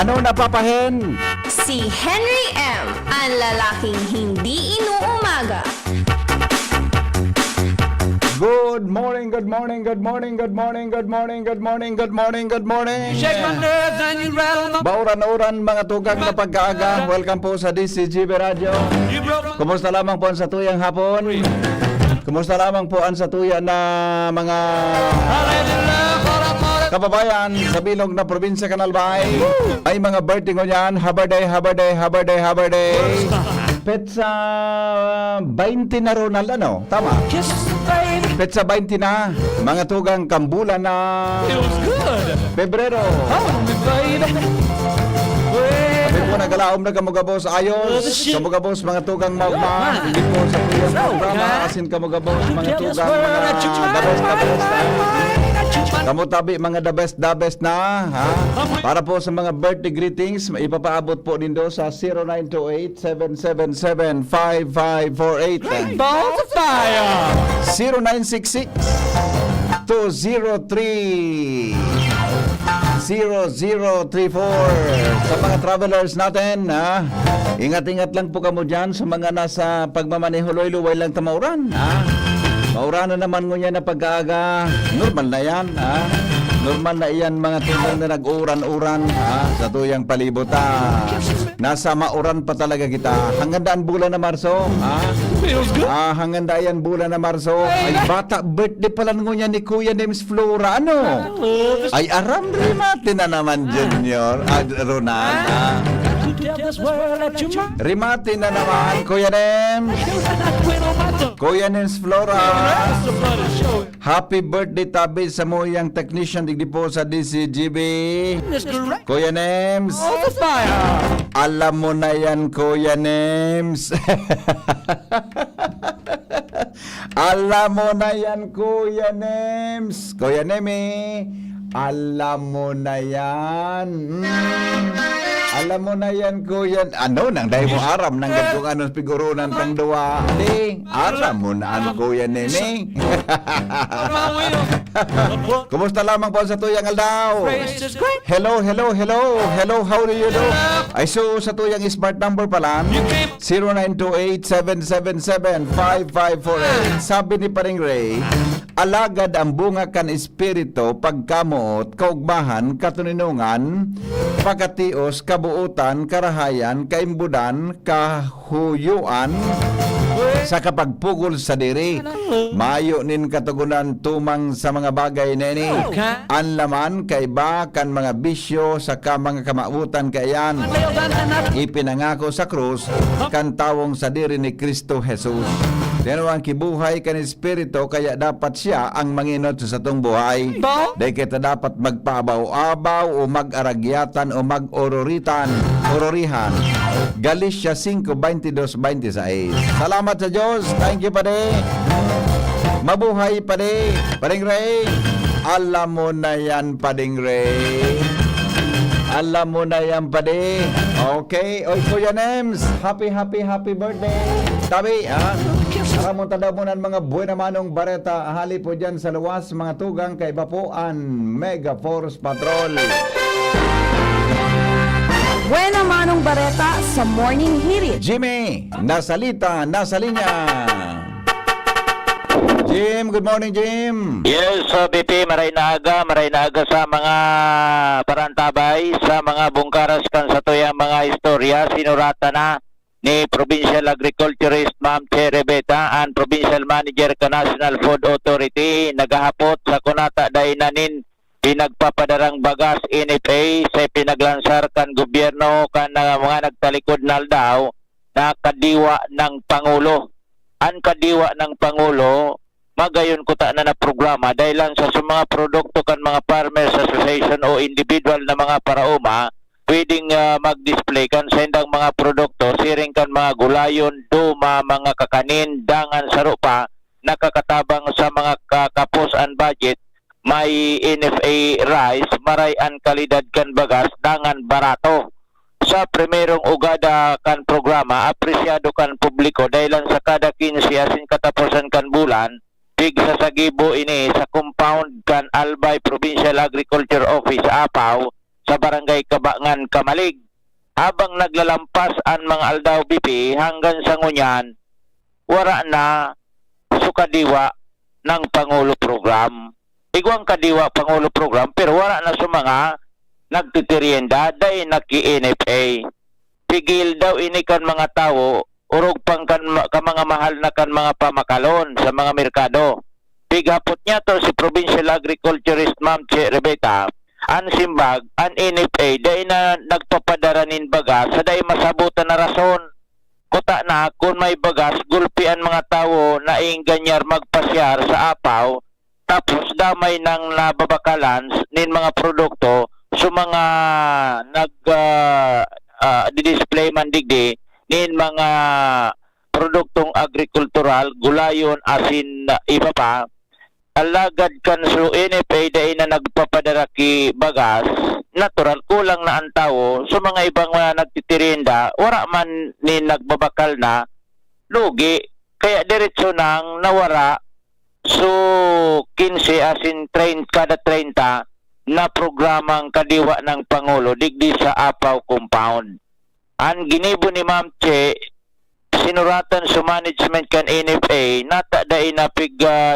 Ano napapahen? Si Henry M., ang lalaking hindi inuumaga. Good morning, good morning, good morning, good morning, good morning, good morning, good morning, good morning. Shake my nerves and you rattle my... Bauran-uran mga tugang na pagkaaga. Welcome po sa DCGB Radio. You broke my... Kumusta lamang po ang satuyang hapon? Kumusta lamang po ang satuya na mga I let you love all I'm all kababayan sa bilog na probinsya Canalbay? Ay mga birthday ko yan. Habarday, habarday, habarday, habarday. Petsa 20 na Ronald, ano? Tama. Kiss, baby. Petsa 20 na. Mga tugang kambulan na Feels good. Pebrero. Hold me, baby. Kami Well, po nagalaom na kamugabos ayos. Kamugabos mga tugang magma. Hindi po sa tuyang programa. Asin kamugabos mga tugang mga the best na. Kamutabi mga the best na. Ha? Para po sa mga birthday greetings, ipapaabot po nindo sa 0928-777-5548. balls of fire. 0966-203-0034. Sa mga travelers natin, ha? Ingat-ingat lang po kamo dyan sa mga nasa pagmamaneho luway lang tamauran, ha? Maura na naman ngunya na pag-aaga. Normal na yan, ha? Normal na iyan mga tulang na nag-uran-uran, ha? Sa tuyang palibot, ha? Nasa mauran pa talaga kita. Hanggang daan bulan na Marso, ha? Feels good. Hanggang daan bulan na Marso. Ay, bata, birthday pala ngunya ni Kuya Names Flora, ano? Ay, aram rimate na naman, Junior. Ronald, ha? Tell this world that you're mine. Rimate na naman, Kuya Names. Quit on my tongue. Kuya Names Flora. That's the bloody show. Happy birthday tabi sa moyang technician digdi po sa DCGB. This correct. Kuya Names. Balls of fire. Alam mo na yan, Kuya Names. Alam mo na yan, Kuya Names. Kuya Nemi, alam mo na yan. Alam mo na yan, Kuya. Ano, nang dahil mo aram nang kung anong figurunan tang duwa. Di, alam mo na ang Kuya Nemi. On my wheel. Kumusta lamang po sa tuyang aldaw? Praise is great. Hello, hello, hello. Hello, how do you do? Ay, so sa tuyang smart number pala, 0928-777-5548. Sabi ni Paring Ray, alagad ang bunga kan espiritu, pagkamot, kaugmahan, katuninungan, pagkatios, kabuutan, karahayan, kaimbudan, kahuyuan, sa kapagpugol sa diri. Mayo nin katugunan tumang sa mga bagay nini. Okay. Ang laman kay ba kan mga bisyo sa mga kamautan kayan. Nailed on the nut. Ipinangako sa krus kan tawong sa diri ni Kristo Jesus. Deno ang kibuhay kan espiritu kaya dapat siya ang manginot sa atong buhay. Bo. Dahil kita dapat magpaabaw-abaw o mag-aragyatan o mag-ororihan. Galicia 5:22-26. Salamat sa Diyos. Thank you, Pade. Mabuhay, Pade. Pading Ray. Alam mo na yan, Pading Ray. Alam mo na yan, Pade. Okay. Oy, Kuya Nems. Happy birthday. Tabi, ha? Aramon tadaw mo ng mga buena manong bareta. Ahali po dyan sa luwas, mga tugang kay Bapuan Mega Force Patrol. Buena Manong Bareta sa Morning Hirit. Jimmy, nasalita, nasa linya. Jim, good morning, Jim. Yes, BP, maray na aga sa mga parantabay, sa mga bungkaras kan sa tuyang mga istorya, sinurata na ni Provincial Agriculturist Ma'am Cherry Beta and Provincial Manager ka National Food Authority, nagahapot sa kunata dainanin pinagpapadarang bagas NFA sa pinaglansar kan gobyerno kan mga nagtalikod na daw na kadiwa ng Pangulo. Ang kadiwa ng Pangulo, magayon ko ta na programa dahil lang sa mga produkto kan mga farmers association o individual na mga parauma pwedeng mag-display kan sa indang mga produkto siring kan mga gulayon, duma, mga kakanin, dangan, sarupa nakakatabang sa mga kapos and budget. May NFA rice, maray an kalidad kan bagas, dangan barato. Sa primerong ugada kan programa, apresyado kan publiko dahil lang sa kada 15 asin katapusan kan bulan, tig sa sagibo ini sa compound kan Albay Provincial Agriculture Office, Apaw, sa barangay Kabangan, Kamalig. Habang naglalampas ang mga aldaw BP hanggang sa ngunyan, wara na sukadiwa ng Pangulo Program. Igwang kadiwa Pangulo Program pero wala na sa mga nagtitirienda dahil naki-NFA. Pigil daw ini kan mga tao, urog pang kan mga mahal na kan mga pamakalon sa mga merkado. Pighapot niya to si Provincial Agriculturist Ma'am Che Rebecca, an simbag, an NFA, dahil na nagpapadaranin bagas, sa dahil masabutan na rason. Kuta na, kung may bagas, gulpian mga tao na inganyar magpasyar sa apaw, tapos damay ng nababakalan nin mga produkto sa mga display man digdi nin mga produktong agrikultural, gulayon, asin, iba pa. Alagad kan so NFA dahil na nagpapadara ki bagas, natural kulang na ang tao sa mga ibang mga nagtitirinda, wala man ni nagbabakal na lugi, kaya diretso nang nawara so 15 asin 30 kada 30 na programang kadiwa ng Pangulo digdi sa Apaw Compound. Ang ginibo ni Ma'am Che, sinuratan sa management kan NFA nata dai na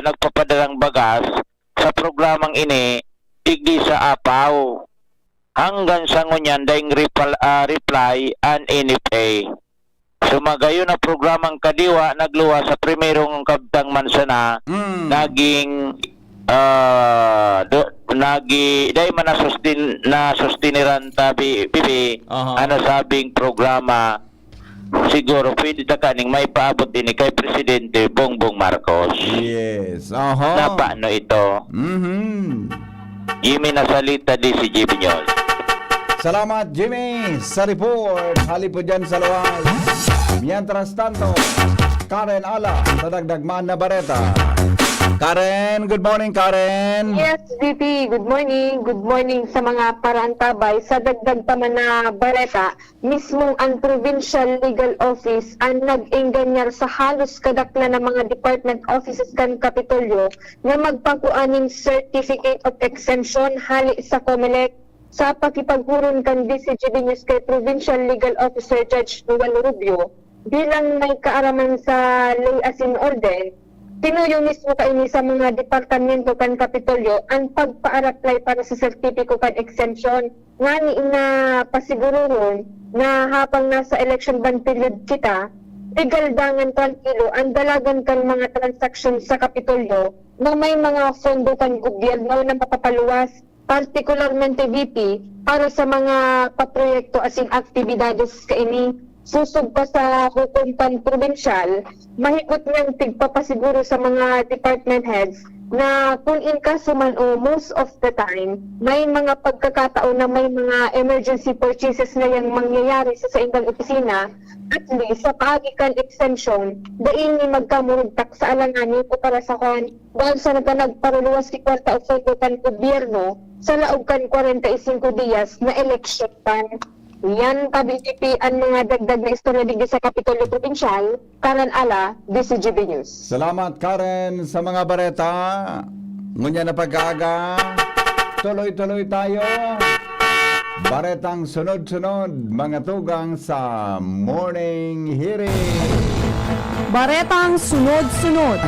nagpapadarang bagas sa programang ini digdi sa Apaw hanggang sa ngunyan daing reply an NFA. Sumagayo na programang kadiwa nagluwa sa primerong kabtang mansana naging dai man na sustiniran tabi bibi ano sabing programa. Siguro pwede ta kaning may paabot din kay Presidente Bongbong Marcos. Yes. Na paano ito? Jimmy nasalita di si Jimmy Nyol. Salamat, Jimmy, sa report. Hali po dyan sa luwas. Mientras tanto, Karen Ala, sa Dagdagman na Bareta. Karen, good morning, Karen. Yes, VP. Good morning. Good morning sa mga parantabay. Sa dagdag pa man na Bareta, mismong ang Provincial Legal Office ang nag-inganyar sa halos kadakla ng mga department offices kan Kapitolyo na magpakuaning Certificate of Exemption hali sa COMELEC sa pakipaghuron kan DCGB News kay Provincial Legal Officer Judge Noel Rubio bilang may kaaraman sa lay as in order. Tinuyo mismo kaini sa mga departamento kan Kapitolyo ang pagpa-apply para sa sertipiko kan exemption nga ni na pasiguruhon na habang nasa election band period kita, igaldangan tranquilo ang dalagan kan mga transaction sa Kapitolyo na may mga fondo kan gobyerno na mapapaluwas, partikularmente VP, para sa mga paproyekto asin aktibidades kaini. Susog pa sa hukumpan provincial, mahigit niyang tigpapasiguro sa mga department heads na kung in kaso man o most of the time, may mga pagkakataon na may mga emergency purchases na yan mangyayari sa indang opisina, at least sa paagikan exemption, dain ni magkamurugtak sa alanganin o para sa kwan, dahil sa nagparuluwas si kwarta o fondo kan gobyerno sa laog kan 45 días na election pan. Yan ka-BTP ang mga dagdag na istorya digdi sa Kapitolyo Provincial. Karen Ala, DCGB News. Salamat, Karen, sa mga bareta. Ngunya na pag-aaga. Tuloy-tuloy tayo. Baretang sunod-sunod, mga tugang sa morning hearing. Baretang sunod-sunod.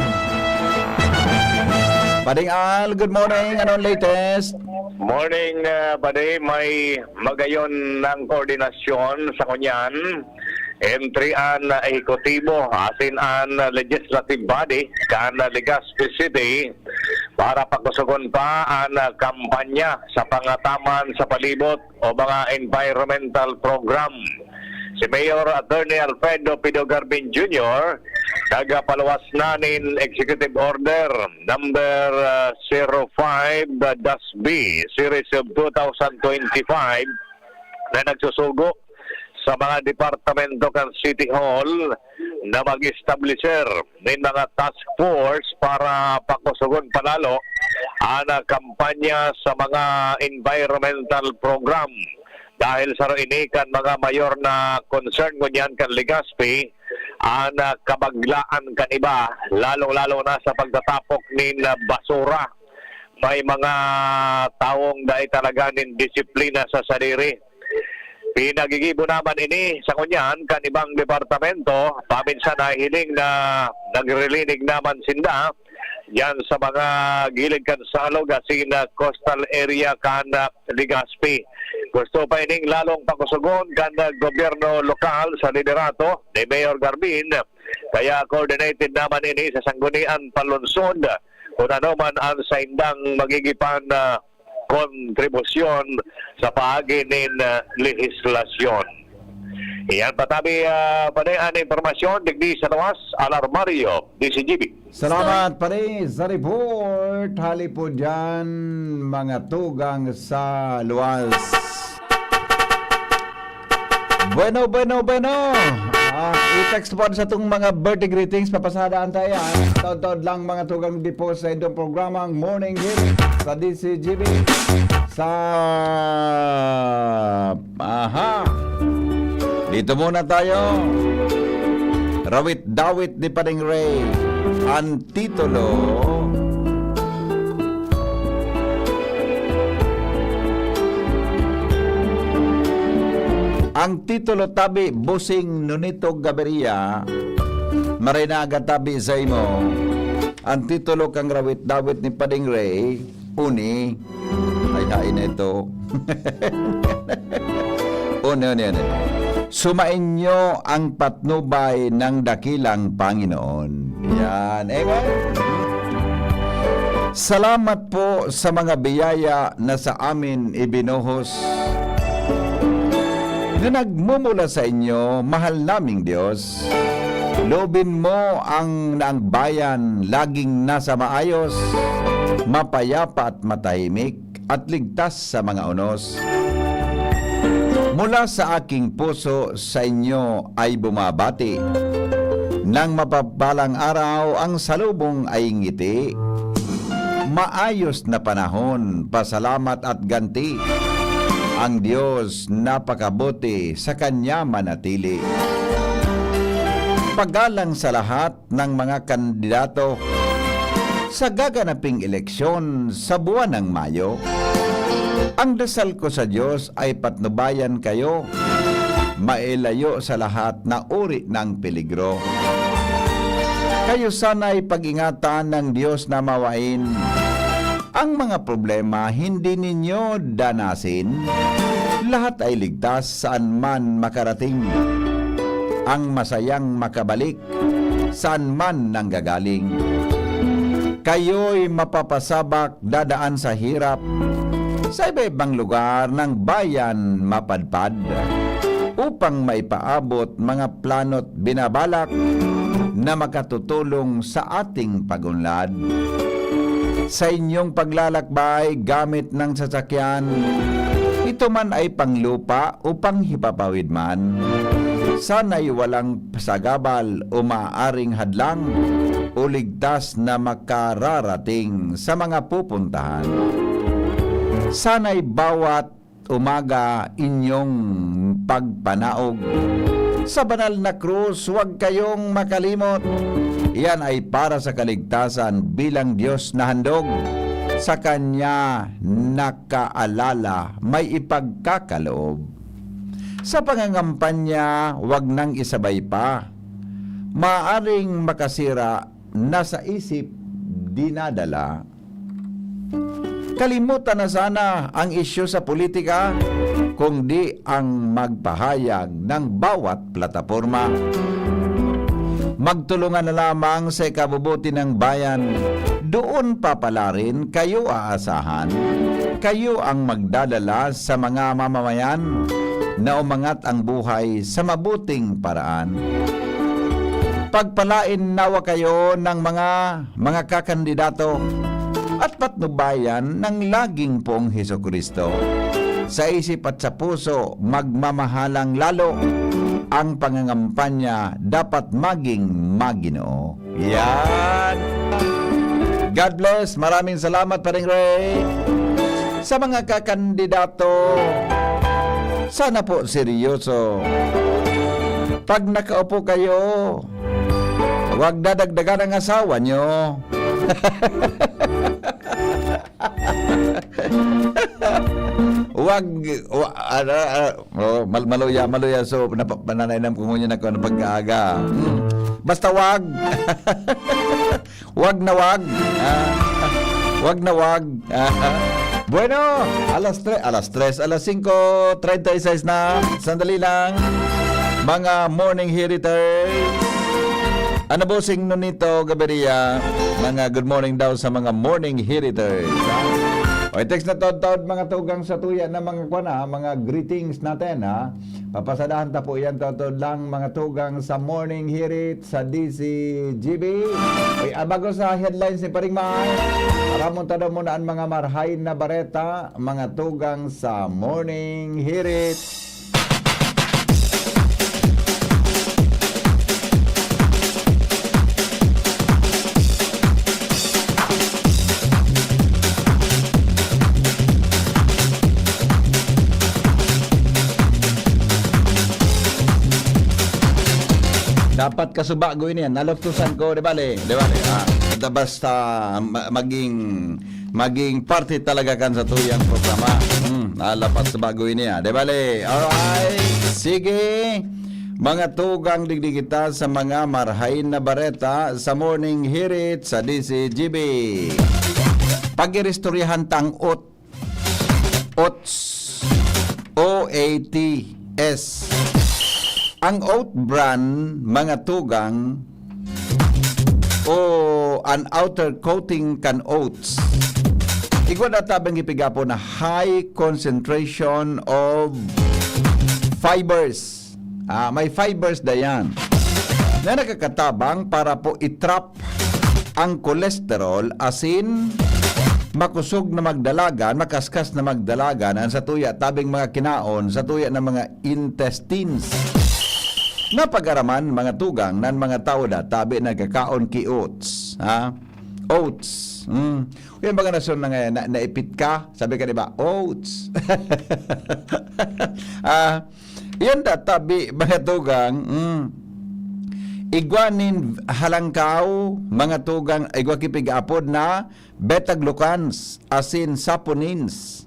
Pading Al, good morning. Anong latest? Morning, Baday. May magayon ng koordinasyon sa kunyan. Entry-an ehekutibo, asin an legislative body, kan Legazpi City, para pagkusugon pa ang kampanya sa pangataman sa palibot o mga environmental program. Si Mayor Attorney Alfredo Pido Garbin Jr. nagapaluwas na nin Executive Order number 05-B Series of 2025 na nagsusugo sa mga departamento kan City Hall na mag-establisher ng mga task force para pakusugon panalo ang kampanya sa mga environmental program. Dahil sa ini kan mga mayor na concern ngunyan kan Legazpi ang kabaglaan kan iba, lalong-lalo na sa pagtatapok ni basura may mga taong dahil talaga nin disiplina sa sarili. Pinagigibo naman ini sa kunyan kan ibang departamento, paminsan na hiling na nagrilinig naman sinda yan sa mga gilid kan salog asin coastal area kan Legazpi. Gusto pa ining lalong pakusugon kan gobyerno lokal sa liderato ni Mayor Garbin, kaya coordinated naman ini sa sanggunian palunsod kung ano man ang sa indang magigipan na kontribusyon sa paagi nin lehislasyon. Iyan patabi padayan informasyon digdi sa Lawas, Alarmario, DCGB. Salamat pare sa report. Hali po dyan mga tugang sa luwas. Bueno. I-text po sa itong mga birthday greetings. Papasadaan tayo. Taod-taod lang mga tugang di po sa itong programang Morning Hit sa DCGB. Dito muna tayo. Rawit-dawit ni Paring Ray. Ang titulo, tabi busing nunito gaberia maray na aga tabi sa imo. Ang titulo kang rawit-dawit ni Paring Ray, uni ay hain ito. Uni. Sumainyo ang patnubay ng dakilang Panginoon. Yan. Amen. Salamat po sa mga biyaya na sa amin ibinuhos na nagmumula sa inyo, mahal naming Diyos. Loobin mo ang bayan laging nasa maayos, mapayapa at matahimik at ligtas sa mga unos. Mula sa aking puso sa inyo ay bumabati. Nang mapapalang araw ang salubong ay ngiti. Maayos na panahon, pasalamat at ganti. Ang Diyos napakabuti, sa Kanya manatili. Paggalang sa lahat ng mga kandidato sa gaganaping eleksyon sa buwan ng Mayo. Ang dasal ko sa Diyos ay patnubayan kayo, mailayo sa lahat na uri ng peligro. Kayo sana'y pag-ingatan ng Diyos na mawain. Ang mga problema hindi ninyo danasin. Lahat ay ligtas saan man makarating. Ang masayang makabalik saan man nanggagaling. Kayo'y mapapasabak dadaan sa hirap. Sa iba-ibang lugar ng bayan mapadpad upang maipaabot mga plano't binabalak na makatutulong sa ating pagunlad. Sa inyong paglalakbay gamit ng sasakyan, ito man ay panglupa o panghipapawid man, sana'y walang pasagabal o maaaring hadlang o ligtas na makararating sa mga pupuntahan. Sana'y bawat umaga inyong pagpanaog sa banal na krus, huwag kayong makalimot. Yan ay para sa kaligtasan bilang Diyos na handog. Sa Kanya nakaalala, may ipagkakaloob. Sa pangangampanya, huwag nang isabay pa. Maaring makasira, nasa isip dinadala. Kalimutan na sana ang isyu sa politika, kundi ang magpahayag ng bawat plataporma. Magtulungan na lamang sa ikabubuti ng bayan. Doon papalarin kayo aasahan. Kayo ang magdadala sa mga mamamayan na umangat ang buhay sa mabuting paraan. Pagpalain nawa kayo ng mga kakandidato at patnubayan ng laging pong Hesukristo. Sa isip at sa puso, magmamahalang lalo. Ang pangangampanya dapat maging maginoo. Yan! God bless! Maraming salamat, Paring Ray. Sa mga kakandidato, sana po seryoso. Pag nakaupo kayo, huwag dadagdagan ang asawa nyo. Maluya so pananainam ko ngunyan ako ng pagkaaga. Basta wag. Wag na wag. Wag na wag. Bueno, alas 5:36 na. Sandali lang. Mga morning heriters. Ano bosing nun nito, Gaberia? Mga good morning daw sa mga morning heriters. O, text na tod mga tugang sa tuya na mga kwana, mga greetings natin, ha? Papasadahan ta po yan, tod lang mga tugang sa morning herit sa DCGB. Oy, bago sa headlines ni Paring May, paramunta daw muna ang mga marhain na bareta, mga tugang sa morning herit. Dapat kasuba ko ini yan. Naloftusan ko, di bale? Di bale? Basta maging party talaga kan sa tuyang programa. Nalapat sa bago ini yan. Di bale? Alright. Sige. Mga tugang digdig kita sa mga marhain na bareta sa morning hirit sa DCGB. Pagiristoryahan tang OATS. OATS. Ang oat bran, mga tugang, o an outer coating kan oats, igwa na tabang ipigapo na high concentration of fibers. May fibers na yan na nakakatabang para po itrap ang kolesterol, asin, makusog na magdalagan, makaskas na magdalagan, ang sa tuya tabing mga kinaon, sa tuya ng mga intestines. Napagaraman mga tugang nan mga tao da tabi nagkakaon ki oats, oats. Yan baga nasyon na ngayon naipit ka, sabi ka diba oats. Yan da tabi mga tugang, igwanin halangkaw mga tugang, igwa kipig-apod na beta-glucans, asin saponins.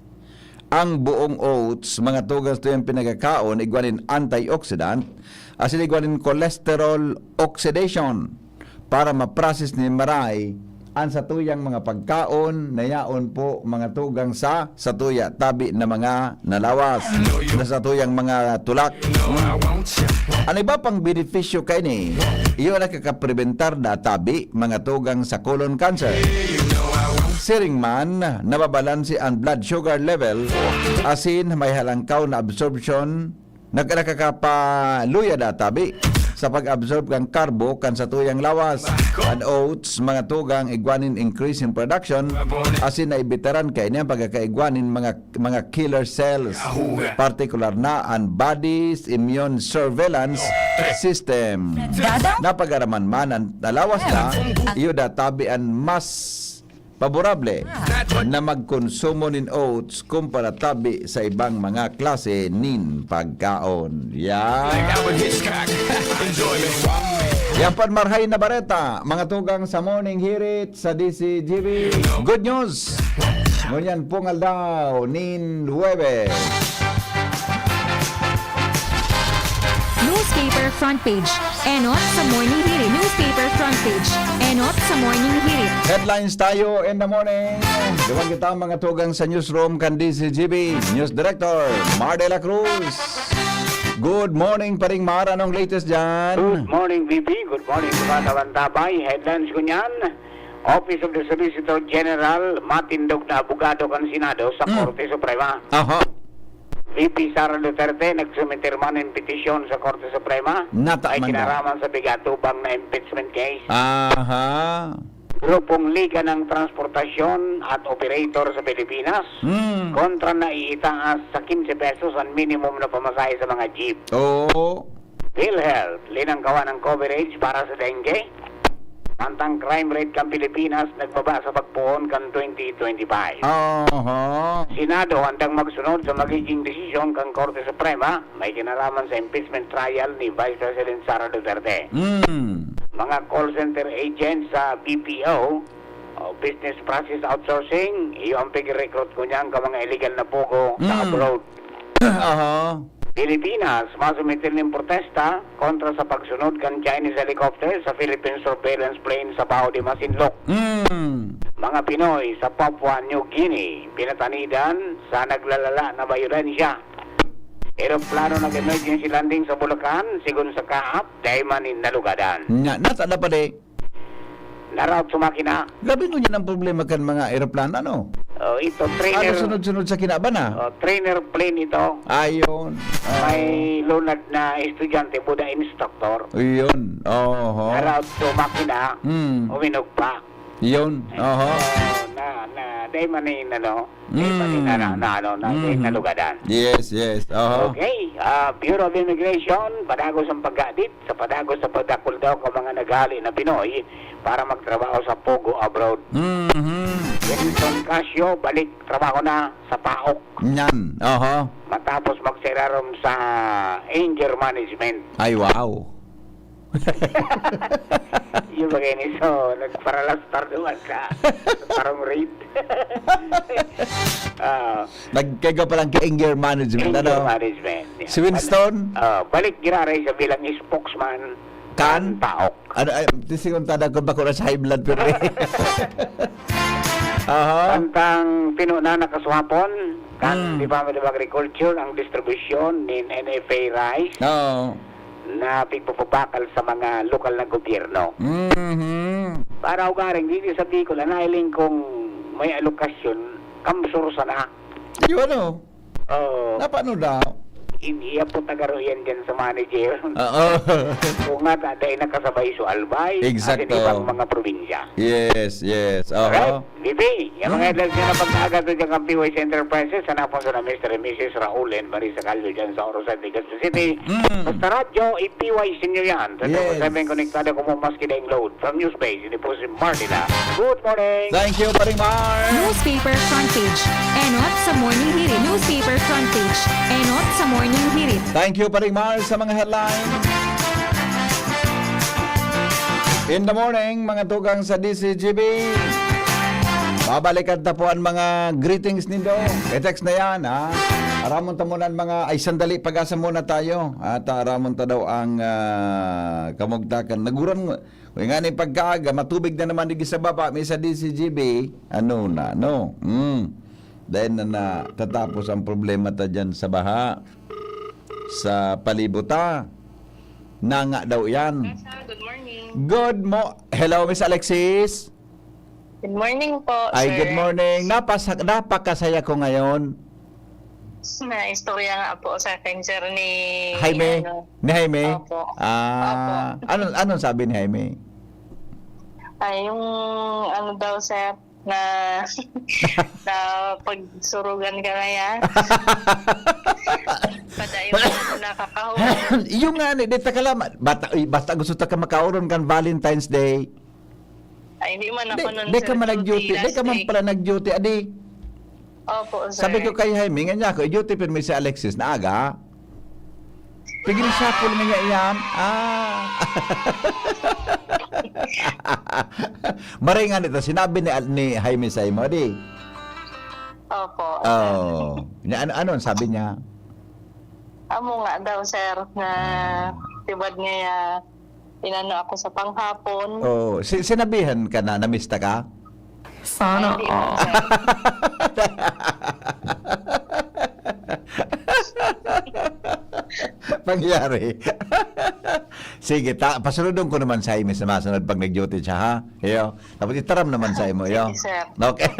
Ang buong oats, mga tugang ito yung pinagkakaon, igwanin antioxidant, asin igwanin cholesterol oxidation para ma-process ni maray ang satuyang mga pagkaon na yaon po mga tugang sa satuya tabi na mga nalawas na satuyang mga tulak. Ano ba pang benepisyo kay ni? Iyo nakakaprebentar na tabi mga tugang sa colon cancer. Siring man, nababalansi ang blood sugar level, asin may halangkaw na absorption, nakakapaluya na tabi sa pag-absorb kang karbo kan sa tuyang lawas. Ang oats, mga tugang, igwanin increase in production, asin na ibitaran kay niya pagkakaigwanin mga killer cells, particular na ang body's immune surveillance system. Napagaraman man ang lawas na, iyo da tabi ang mas paborable na magkonsumo nin oats kumpara tabi sa ibang mga klase nin pagkaon. Yan pan marhay na bareta, mga tugang sa morning hirit sa DCGB. Good news! Ngunyan pungal daw nin Huwebes. Newspaper front page. Enot sa morning hirit. Newspaper front page. Enot sa morning hirit. Headlines tayo in the morning. Diwan kita mga tugang sa newsroom kan DCGB. News Director Mar de la Cruz. Good morning Paring Mar. Anong latest dyan? Good morning, VP. Good morning, mga tabantabay. Headlines ko niyan. Office of the Solicitor General, matindog na abogado kan Senado sa Korte Suprema. Aha. VP Sara Duterte nagsumitirman ng petisyon sa Korte Suprema ay kinaraman sa bigatubang na impeachment case. Aha. Grupong Liga ng Transportasyon at Operator sa Pilipinas kontra na iitaas sa 15 pesos ang minimum na pamasahe sa mga jeep. Oo. PhilHealth, linanggawan ng coverage para sa dengue. Mantang crime rate kang Pilipinas nagbaba sa pagpuon kan 2025. Aha. Senado handang magsunod sa magiging desisyon kang Korte Suprema may kinalaman sa impeachment trial ni Vice President Sara Duterte. Mga call center agents sa BPO business process outsourcing, iyo ang pag-recruit ko niyan ka mga illegal na pugo sa abroad. Aha. Pilipinas, masumitil ng protesta kontra sa pagsunod kan Chinese helicopter sa Philippine surveillance plane sa Bao de Masinloc. Mga Pinoy sa Papua New Guinea, pinatanidan sa naglalala na bayolensya. Aeroplano nag-emergency landing sa Bulacan, sigun sa Kaap, dahil manin nalugadan. Nasa na pa de. Naraot sumakina. Gabi ko yan ang problema kan mga aeroplano, ano? Ito, Ano trainer, sunod-sunod sa kinaban, trainer plane ito. Ayun. May lunad na estudyante, Buda instructor. Yun. Oho. Naraot sumakina, uminog pa. Yun. Oho. Dahil manin, nalugadan. Yes. Oho. Okay, Bureau of Immigration, padagos ang paggadit sa padagos sa pagdakul daw ng mga nagali na Pinoy para magtrabaho sa Pogo abroad. Wilson Casio, balik trabaho na sa PAOK Yan. Oho. matapos magsirarom sa anger management. Ay, wow. Yung bagay ni so, nagparalastar doon sa parang rate. Nagkaga pa lang anger management, Anger ano? management. Yeah. Si Winston? Balik giraray sa bilang spokesman Kan? PAOK. Ano, ay, tisingon tada ko ba ko na sa high blood pero Aha. Tantang pinuna nakaswapon kan Department of Agriculture ang distribution ni NFA rice Oo. na pagpapabakal sa mga lokal na gobyerno. Para ugaring dito sa Bicol, nailing kung may alokasyon, kamsur sana. Yung ano? Oh, Napano daw? iya po tagaroyan dyan sa manager. Oo. Kung nga taday nakasabay so albay, Exacto. atin ibang mga probinsya. Yes. Alright, Oo. Bibi, yung mga headlines na pag-agad dyan ng PYC Enterprises, hanapon sa na Mr. and Mrs. Raul and Marisa Calvo dyan sa Orosan, Legazpi City. Basta radyo, i-PYC nyo yan. Yes. 24/7 konektado kung maski na yung load. From Newspace, ini po si Martina. Good morning! Thank you, Paring Mar. Newspaper front page. Enot sa morning hirit. Newspaper front page. Enot sa morning hirit. Thank you, Paring Mar, sa mga headline. In the morning, mga tugang sa DCGB. Babalikan ta po ang mga greetings nindo. I-text na yan, ha? Aramon ta muna ang mga, ay sandali, pag-asa muna tayo. At aramon ta daw ang kamugtakan. Naguran mo. Kung nga ni pagkaaga, matubig na naman di sa baba, may sa DCGB, ano na, no? Dahil na tatapos ang problema ta dyan sa baha. Sa palibuta. Nanga daw yan. Good morning. Hello, Miss Alexis. Good morning po, Ay, good morning. Napakasaya ko ngayon. Na istorya nga po sa akin, sir, ni Jaime? Ni Jaime? Opo. Anong sabi ni Jaime? Ay, yung ano daw, sir, na na pagsurugan ka na yan. Padayon na nakakahuli. Yung nga, dito ka lang. Basta gusto ta ka makauron kan Valentine's Day. Ay, hindi man ako nun, Di sir, ka man nag-duty. Di ka man last pala nag-duty, adi. day. Opo, sir. Sabi ko kay Jaime, nga niya ako, i-duty pero may si Alexis na aga. Tigil shuffle nga niya yan. Maray nga nito, sinabi ni Jaime sa imo, di. Opo. Oh. Ano ang sabi niya? Amo nga daw, sir, na tibad nga inano ako sa panghapon. Oh, sinabihan ka na, namista ka? Sana Hindi man, sir. Pangyari. Sige, pasunodon ko naman sa Jaime sa masunod pag nag-duty siya, ha? Iyo. Tapos itaram naman sa imo, iyo. Sige, sir. Okay.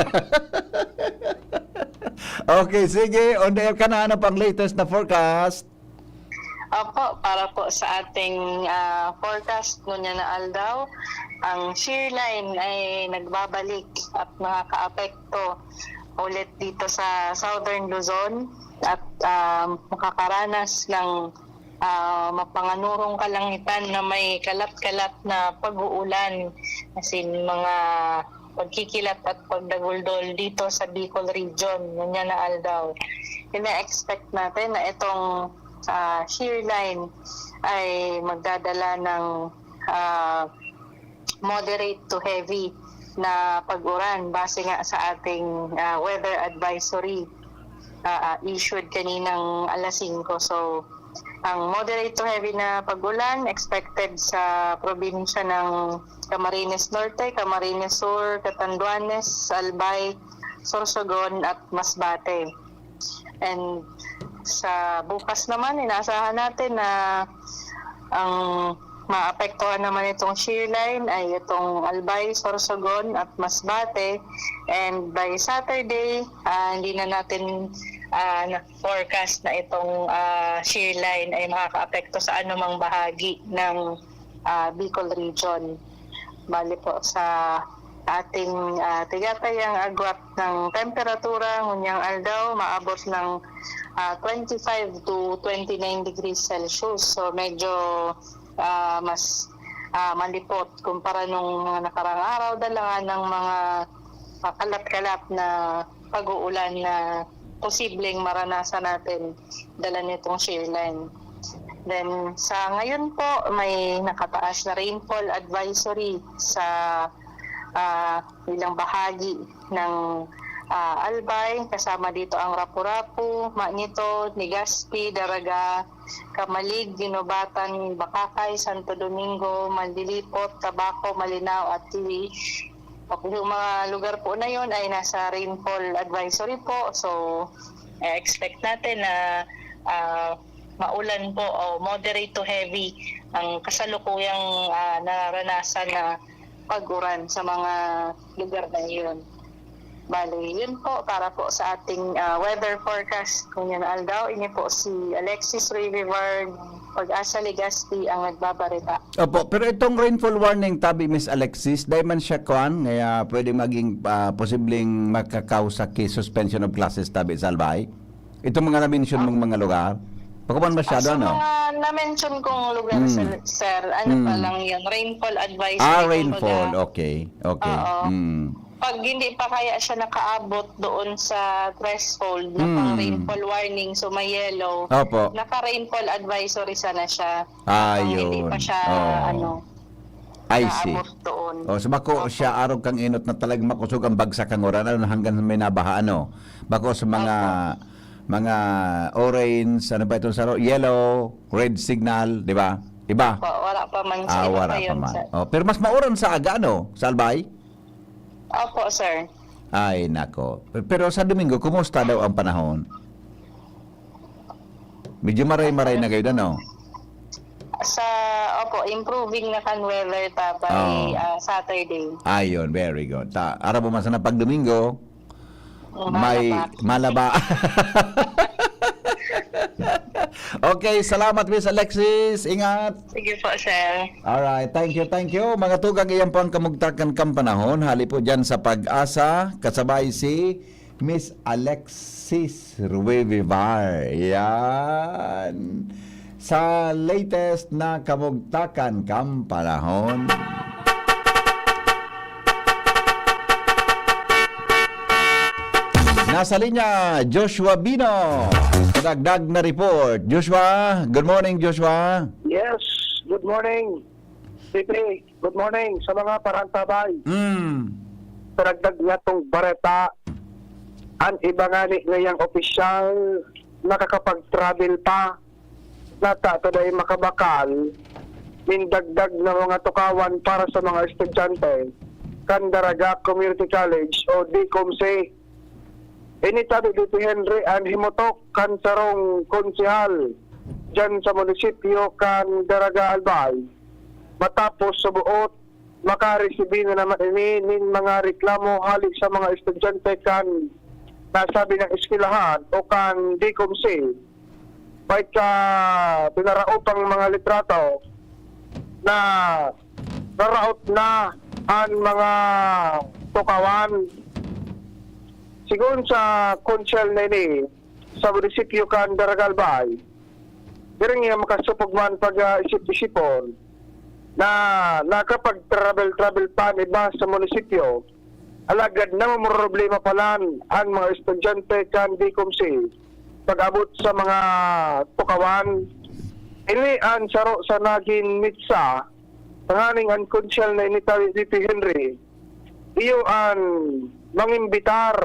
Okay, sige. On the air ka na, ano pang latest na forecast? Opo, para po sa ating forecast ngunya na aldaw, ang shear line ay nagbabalik at nakaka-apekto ulit dito sa Southern Luzon at makakaranas ng mapanganurong kalangitan na may kalat-kalat na pag-uulan, as in mga pagkikilat at pagdaguldol dito sa Bicol region, ngunya na aldaw. Ina-expect natin na itong shear line ay magdadala ng moderate to heavy na pag-ulan base nga sa ating weather advisory issued kaninang alas 5. So, ang moderate to heavy na pag-ulan expected sa probinsya ng Camarines Norte, Camarines Sur, Catanduanes, Albay, Sorsogon at Masbate. And sa bukas naman, inaasahan natin na ang maapektuhan naman itong shear line ay itong Albay, Sorsogon at Masbate. And by Saturday, hindi na natin forecast na itong shear line ay makakaapekto sa anumang bahagi ng Bicol region. Bali po sa ating tigatayang agwat ng temperatura, ngunyang aldaw, maabot ng 25 to 29 degrees Celsius. So medyo mas malipot kumpara nung mga nakarang araw, dala ng mga kalat-kalat na pag-uulan na posibleng maranasan natin dala nitong shear line. Then sa ngayon po, may nakataas na rainfall advisory sa ilang bahagi ng Albay, kasama dito ang Rapu-Rapu, Manito, Legazpi, Daraga, Kamalig, Ginobatan, Bakakay, Santo Domingo, Mandilipot, Tabaco, Malinao at Tiwi. Yung mga lugar po na yon ay nasa rainfall advisory po. So, expect natin na maulan po o moderate to heavy ang kasalukuyang naranasan na pag-ulan sa mga lugar na yun. Bali, yun po para po sa ating weather forecast. Kung yan aldaw, ini po si Alexis Rivivard, Pag-asa Legazpi ang nagbabarita. Opo, pero itong rainfall warning tabi Miss Alexis, dahil man siya kuan, kaya pwede maging posibleng makakausa ki suspension of classes tabi sa Albay. Itong mga na-mention mong mga lugar. Pagkaman masyado, ano? Sa mga na-mention kong lugar, sir, ano pa lang yun, rainfall advisory. Rainfall, okay. Okay. Oo. Pag hindi pa kaya siya nakaabot doon sa threshold na pang rainfall warning, so may yellow, Opo. naka-rainfall advisory sana siya. Yun. Hindi pa siya, I see. nakaabot doon. So bako siya arog kang inot na talagang makusog ang bagsak kang oran hanggang may nabaha, ano? Bako sa mga orange, ano ba ito sa yellow, red signal, di ba? Iba? Wala pa man siya. Iba Wala pa pa yun, man. sir. Pero mas mauran sa aga, no? Sa Albay? Opo, sir. Ay, nako. Pero sa Domingo, kumusta daw ang panahon? Medyo maray-maray na kayo, no? Improving na kan weather by Saturday. Ayun, very good. Araw mo man sana pag Domingo, may malaba. Okay, salamat Miss Alexis. Ingat. Sige po, sir. Alright, thank you. Mga tugang iyan po ang kamugtakan kang panahon. Hali po dyan sa Pag-asa, kasabay si Miss Alexis Ruevivar. Yan. Sa latest na kamugtakan kang panahon. Nasa linya, Joshua Bino. Dagdag na report. Joshua, good morning, Joshua. Yes, good morning. Pipi, good morning sa mga parantabay. Dagdag nga tong bareta. Ang iba nga ni ngayang opisyal nakakapag-travel pa na today makabakal mindagdag na mga tukawan para sa mga estudyante kan Daraga Community College o DCOMC. Initabi dito Henry ang himotok kan sarong konsehal dyan sa munisipyo kan Daraga Albay. Matapos sa buot, makaresibi na naman ini mga reklamo halik sa mga estudyante kan nasabi ng eskwelahan o kan DCOMC. Kahit ka pinaraot ang mga litrato na naraot na ang mga tukawan. Sigun sa konsyal na ini sa munisipyo kan Daraga Albay, diring nga makasupog man pag-isip-isipon na nakapag-travel pa iba sa munisipyo, alagad na problema palan ang mga estudyante kan DCOMC pag-abot sa mga tukawan. Ini ang saro sa naging mitsa, tanganing ang konsyal na initawi dito Henry, iyo ang mangimbitar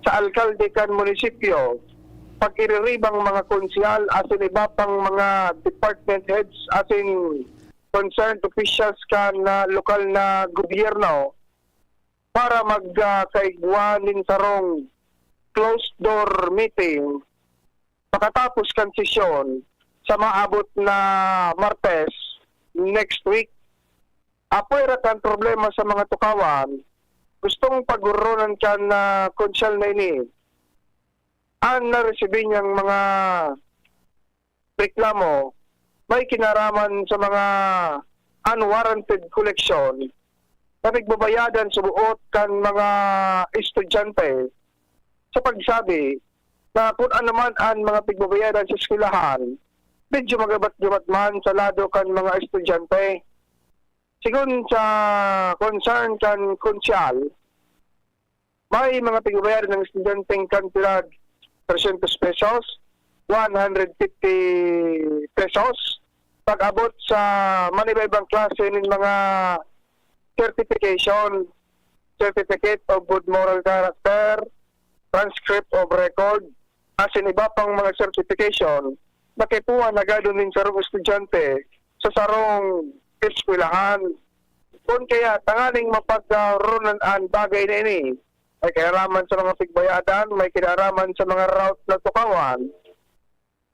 sa alkalde kan munisipyo pag iriribang mga konsyal asin iba pang mga department heads asin concerned officials kan na lokal na gobyerno para magkaigwanin sarong closed door meeting pagkatapos kan sesyon sa maabot na Martes next week. Apoy kan problema sa mga tukawan, gustong pagurunan kan na konsyal na ini. Ang naresibi niyang mga reklamo may kinaraman sa mga unwarranted collection na nagbabayadan sa buot kan mga estudyante sa pagsabi na kung ano man ang mga pigbabayadan sa eskwelahan, medyo magabat-gabat man sa lado kan mga estudyante. Sigun sa concern kan konsyal, may mga pigbabayadan ng estudyanteng kantidad 300 pesos, 150 pesos, pag-abot sa manibaybang klase ng mga certification, certificate of good moral character, transcript of record, asin iba pang mga certification, nakipuan na gano'n din sarong estudyante sa sarong eskwelahan. Kung kaya tanganing mapagkaroon ang bagay na ini, may kinaraman sa mga pigbayadan, may kinaraman sa mga route na tukawan,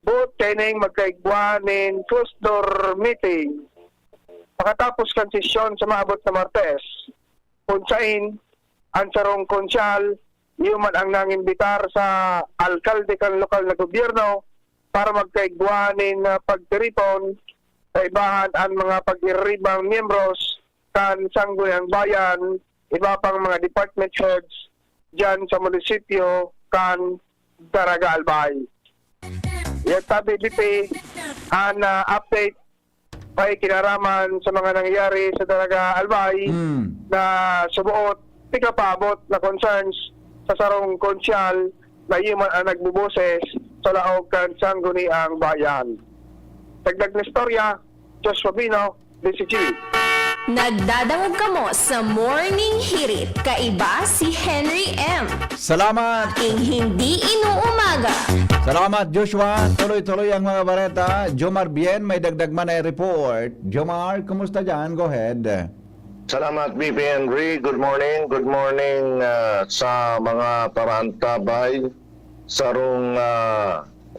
both kayo na yung magkaigwanin closed door meeting pagkatapos kan sesyon sa maabot na Martes kung sain ang sarong konsyal yuman ang nangimbitar sa alkalde kan lokal na gobyerno para magkaigwanin na pagtiripon sa ibahan ang mga pag-iribang miyembros kan sangguniang bayan, iba pang mga department heads dyan sa munisipyo kan Daraga Albay. Yan sabi BP ang update ay kinaraman sa mga nangyayari sa Daraga Albay na subuot tigapabot na concerns sa sarong konsyal na yuman ang nagbuboses sa laog kan sangguniang bayan. Dagdag na istorya, Josh Fabino, DCG. Nagdadangog kamo sa Morning Hirit. Kaiba si Henry M. Salamat! Ing hindi inuumaga. Salamat, Joshua. Tuloy-tuloy ang mga bareta. Jomar Bien, may dagdag man ay report. Jomar, kumusta dyan? Go ahead. Salamat, BP Henry. Good morning. Good morning sa mga parantabay. Sarong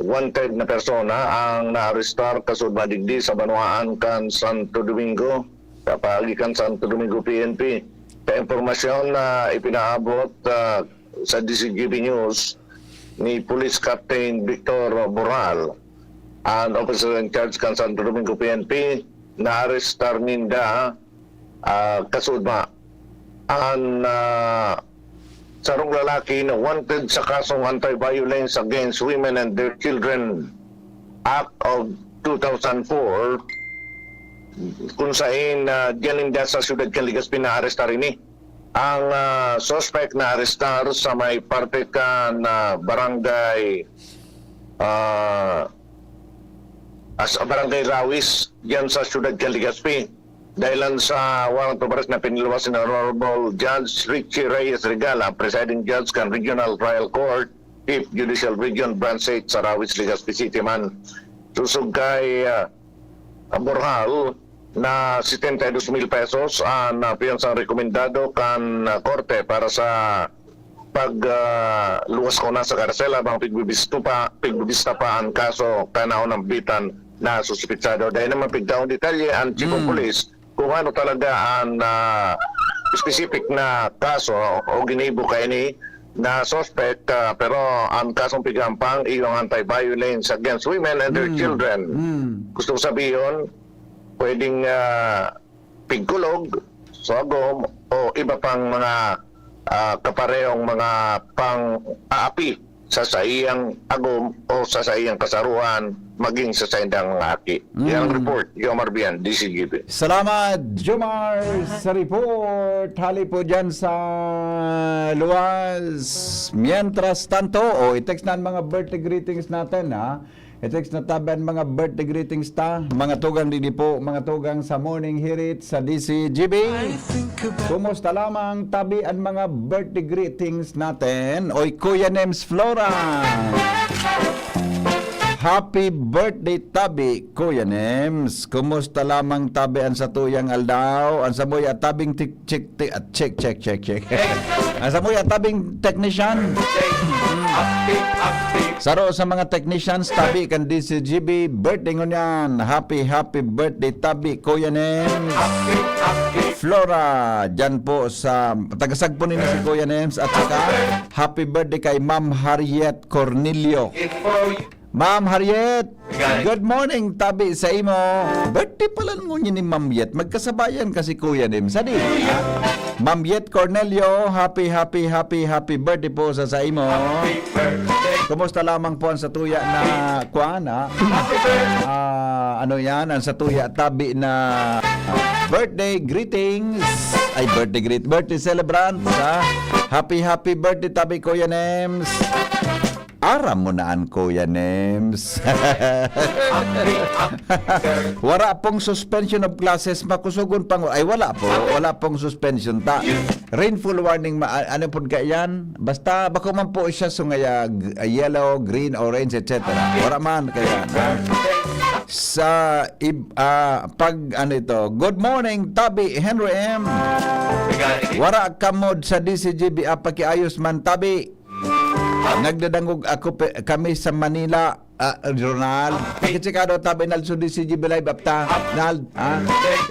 wanted na persona ang naarestar kasud madigdi sa Banuaan kan Santo Domingo. Kapagikan Santo Domingo PNP. Ka-impormasyon na ipinaabot sa DCGB News ni Police Captain Victor Boral, ang officer in charge kan Santo Domingo PNP, na-arestar ninda kasudma ang sarong lalaki na wanted sa kasong Anti-Violence Against Women and Their Children Act of 2004 kung saan diyan ninda sa Ciudad Legazpi na-arestar ini. Ang suspect na arestar sa may parte kan barangay Barangay Rawis diyan sa Ciudad Legazpi. Dahilan sa warrant of arrest na piniluwas ng Honorable Judge Richie Reyes Regala, Presiding Judge kan Regional Trial Court, 5th Judicial Region, Branch 8 sa Rawis, Legazpi City man. Susug kay Borjal na 72,000 pesos ang piyansang rekomendado kan korte para sa pagluwas ko na sa karsela bang pigbibista pa ang kaso kanao ng bitan na suspitsado. Dahil naman pigdaong detalye ang Chief of Police kung ano talaga ang specific na kaso o ginibo kay ni na suspect pero ang kasong pigampang iyong anti-violence against women and their children. Gusto sabihin pwedeng pigkulog, sogom o iba pang mga kaparehong mga pang-aapi sa saiyang agom o sa saiyang kasaruhan maging sa saindang mga aki. Yan ang report, Jomar Bian, DCGB. Salamat, Jomar, sa report. Hali po dyan sa luwas. Mientras tanto, i-text na ang mga birthday greetings natin, ha? I-text na taban mga birthday greetings ta. Mga tugang didi po, mga tugang sa morning hirit sa DCGB. Kumusta lamang tabi ang mga birthday greetings natin? Oy, Kuya Nems Flora. Happy birthday tabi, Kuya Nems. Kumusta lamang tabi ang sa tuyang aldaw? Ang sa moy at tabing check. Ang sa moy at tabing technician. Saro sa mga technicians tabi kan DCGB birthday ngunyan. Happy birthday tabi, Kuya Nems. Flora, dyan po sa tagasag po nila si Kuya Nems at saka happy birthday kay Ma'am Harriet Cornelio. Ma'am Harriet, good morning, tabi sa imo. Birthday pala ngunyan ni Ma'am Yet. Magkasabayan kasi Kuya Nems. Sadi, Ma'am Yet Cornelio, happy birthday po sa imo. Kumusta lamang po ang sa tuya na kuan ha? Ano yan? Ang sa tuya tabi na birthday greetings. Ay, birthday celebrant ha? Happy birthday tabi, Kuya Nems. Aram mo naan, Kuya Nems. Wala pong suspension of classes, makusugon pang ay wala pong suspension ta. Rainfall warning ano pud ka yan? Basta bako man po siya sungaya yellow, green, orange, etc. Wala man kaya sa pag ano ito. Good morning, Tabi Henry M. Wara kamod sa DCGB pakiayos man, Tabi. Nagdadangog kami sa Manila Journal. Pakitsikado tabi nal sa DCGB Live apta. Nal,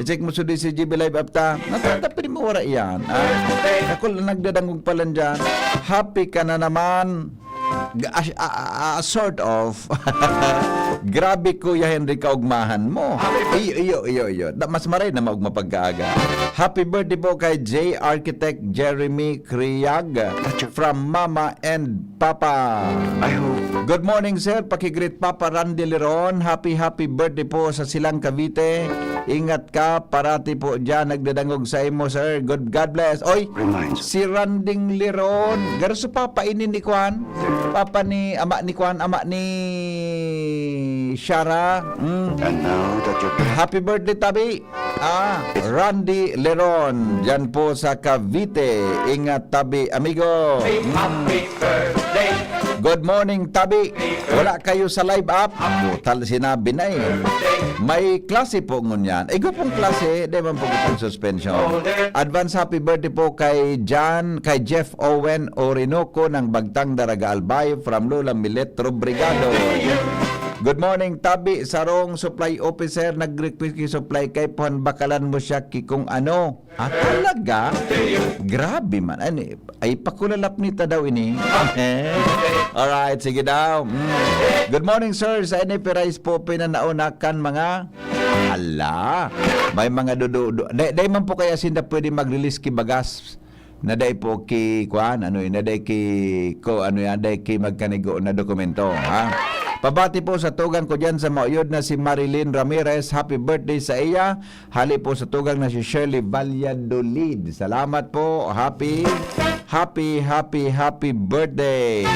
i-check mo sa DCGB Live apta. Natatapi mo wala yan. Ako nagdadangog pala dyan. Happy ka na naman. Sort of. Grabe, Kuya Henry, kaugmahan mo. Iyo. Mas maray na magmapagkaaga. Happy birthday po kay J. Architect Jeremy Kriag from Mama and Papa. Good morning, sir. Pakigreet Papa Randy Leron. Happy birthday po sa Silang Cavite. Ingat ka, parati po dyan. Nagdadangog sa imo, sir. God bless. Oy, si Randing Leron. Garso Papa ini ni Kwan. Papa ni ama ni Kwan, ama ni Shara. Happy birthday, Tabi. Randy Leron. Diyan po sa Cavite. Ingat, Tabi, amigo. Happy birthday. Good morning, Tabi. Wala kayo sa live app? Tal sinabi na eh. May klase po ngunyan. Ego pong klase, di man po itong suspension. Advance happy birthday po kay Jeff Owen Orinoco ng Bagtang Daraga Albay from Lula Miletro Brigado. Good morning, Tabi. Sarong supply officer, nag-request ki supply kay Puan Bakalan mo siya kung ano. Talaga? Grabe man. Ay pakulalap nita daw ini. Alright, sige daw. Good morning, sir. Sa NFP Rice po pinanaunakan mga may mga dudu. Day man po kaya sinda pwede mag-release ki bagas. Naday po ki kuan naday ki naday ki magkanigo na dokumento, ha. Pabati po sa tugang ko dyan sa mauyod na si Marilyn Ramirez. Happy birthday sa iya. Hali po sa tugang na si Shirley Valladolid. Salamat po. Happy birthday.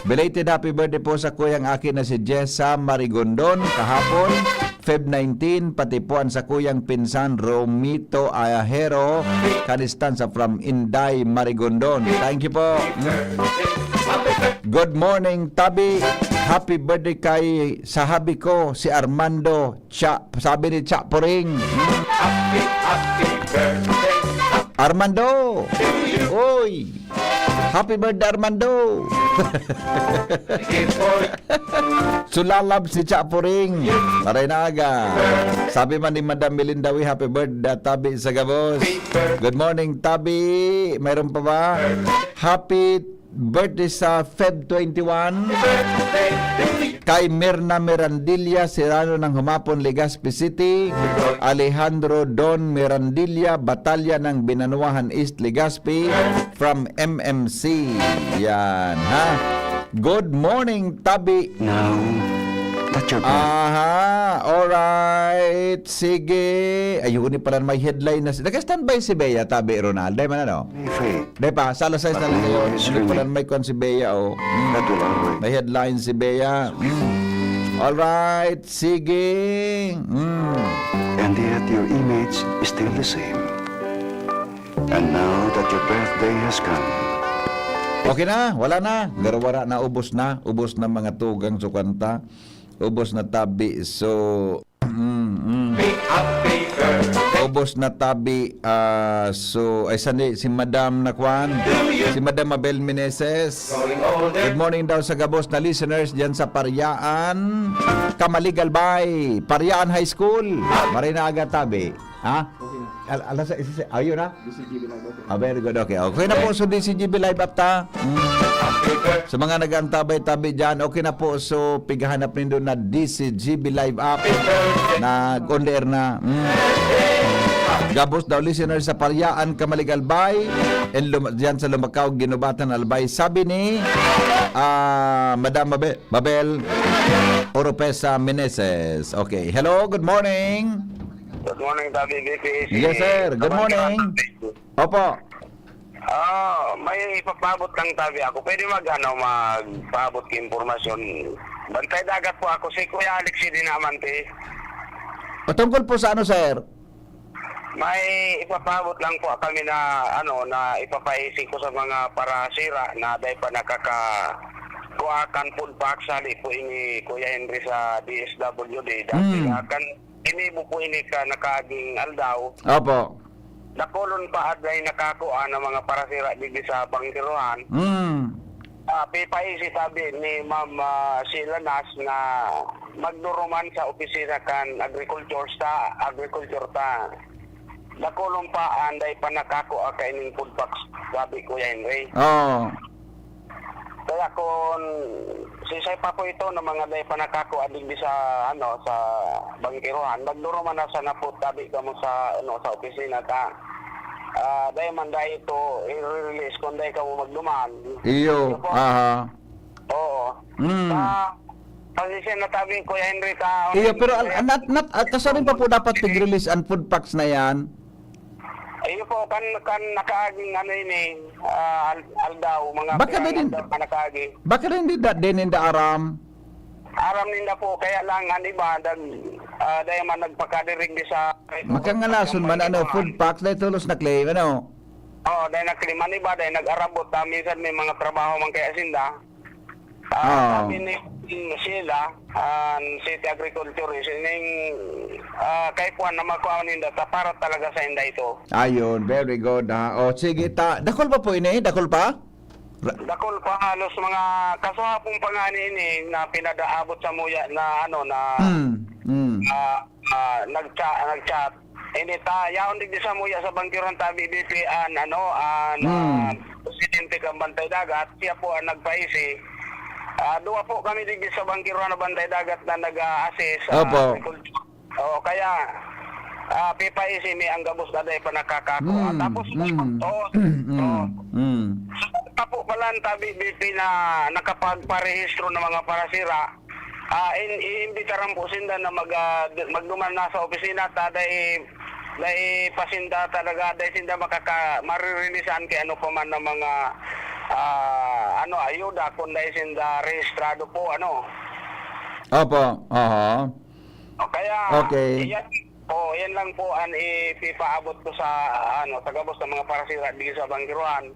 Belated happy birthday po sa kuyang akin na si Jessa Marigondon kahapon. Feb 19, pati po ang sa kuyang pinsan Romito Ayahero, Kanistansa from Inday, Marigondon. Thank you po. Good morning, Tabi. Happy birthday kay sahabi ko, si Armando. Sabi ni Chaporing. Happy birthday. Armando. Oy. Happy birthday, Armando. Sulalab si Chaporing. Maray na aga. Sabi man ni Madam Melindawi, happy birthday, Tabi sa Gabos. Good morning, Tabi. Mayroon pa ba? Happy birthday sa Feb 21 kay Mirna Mirandilla Serrano ng Humapon, Legazpi City. Alejandro Don Mirandilla, Batalya ng Binanuahan East, Legazpi from MMC. Yan, ha. Good morning, Tabi. Alright. Sige. Ayun, ni pala may headline na. Naka-standby si Bea, Tabi, Ronald. Day man ano? Day pa, sala size na lang yun. Hindi pala may kon si Bea, oh. May headline si Bea. Alright, sige. And yet your image is still the same. And now that your birthday has come, Okay na, wala na. Garawara na, ubos na. Ubos na mga tugang sukanta. Ubos na tabi. So, ubos na tabi. So, ay sandi, si Madam Nakwan, si Madam Mabel Meneses. Good morning daw sa gabos na listeners dyan sa Pariaan, Kamaligalbay, Pariaan High School. Marinaga tabi. Ha? Alas, ayun na? Very good, okay. Okay na po, so DCGB Live up ta. Sa mga nag-antabay-tabi dyan, okay na po, so pigahanap rin doon na DCGB Live up na on-air na. Gabos daw listeners sa Pariaan, Kamaligalbay, and dyan sa Lumacao, Ginubatan, Albay. Sabi ni Madam Mabel Oropesa Meneses. Okay, hello, good morning. Good morning, Tabi VP. Yes, sir. Good morning. Opo. May ipapabot lang Tabi ako. Pwede magpaabot ng impormasyon. Bantay dagat po ako. Si Kuya Alex din naman, te. O tungkol po sa ano, sir? May ipapabot lang po kami na na ipapaisi ko sa mga parasira na dahil pa kuwakan food box sali po ini Kuya Henry sa DSWD. Dahil akan ini mo po ini ka nakaging aldaw. Opo. Nakulon pa aday nakakuha ng mga parasira dito sa Bangkiruan. Pipaisi tabi ni Ma'am Sheila Nas na magduruman sa opisina kan agriculture ta. Nakulon pa anday pa nakakuha kaining food box sabi Kuya Henry. Oh. Kaya kung sisay pa po ito ng mga day panakako adig sa sa Bangkiruan, magduro man na sa naput tabi ka mo sa sa opisina ta. Dahil man dahil ito i-release kung dahil ka mo magduman. Iyo. Aha. Oo. Pasisya na tabi Kuya Henry ta. Iyo, pero kasarin pa po dapat tig-release ang food packs na yan. Iyo po kan nakaaging ini aldaw mga Baka din nakaagi. Baka din din in the aram. Aram ninda po kaya lang iba dahil man nagpakadirig di sa Makangalason man food packs dahil tulos na claim ano. Oo, dahil nakliman iba dahil nag-arabot minsan may mga trabaho man kaya sinda. Sabi ni sila City Agriculture sining kay Juan na makuha ninda para talaga sa inda ito. Ayun, very good. O sige ta. Dakol pa po ini? Dakol pa? Dakol pa halos mga kasuhapong pangani ini na pinadaabot sa muya na nag-chat. Ini ta yaon digdi sa muya sa Bangkiruan tabi BP presidente kang Bantay Dagat siya po ang nagpaisi. Duwa po kami digdi sa Bangkiruan na Bantay Dagat na nag-assist. Opo. Kaya pipaisi mi ang gabos na dahil pa nakakako. Tapos tapo pala ang tabi BP na nakapagparehistro ng mga parasira. Iimbitaran po sinda na magduman na sa opisina ta dahil pasinda talaga dahil sinda maririnisan kay ano pa man ng mga ayuda kung dahil sinda rehistrado po Opo. Aha. Kaya okay. Yan lang po ang ipipaabot ko sa sa gabos ng mga parasira dito sa Bangkiruan.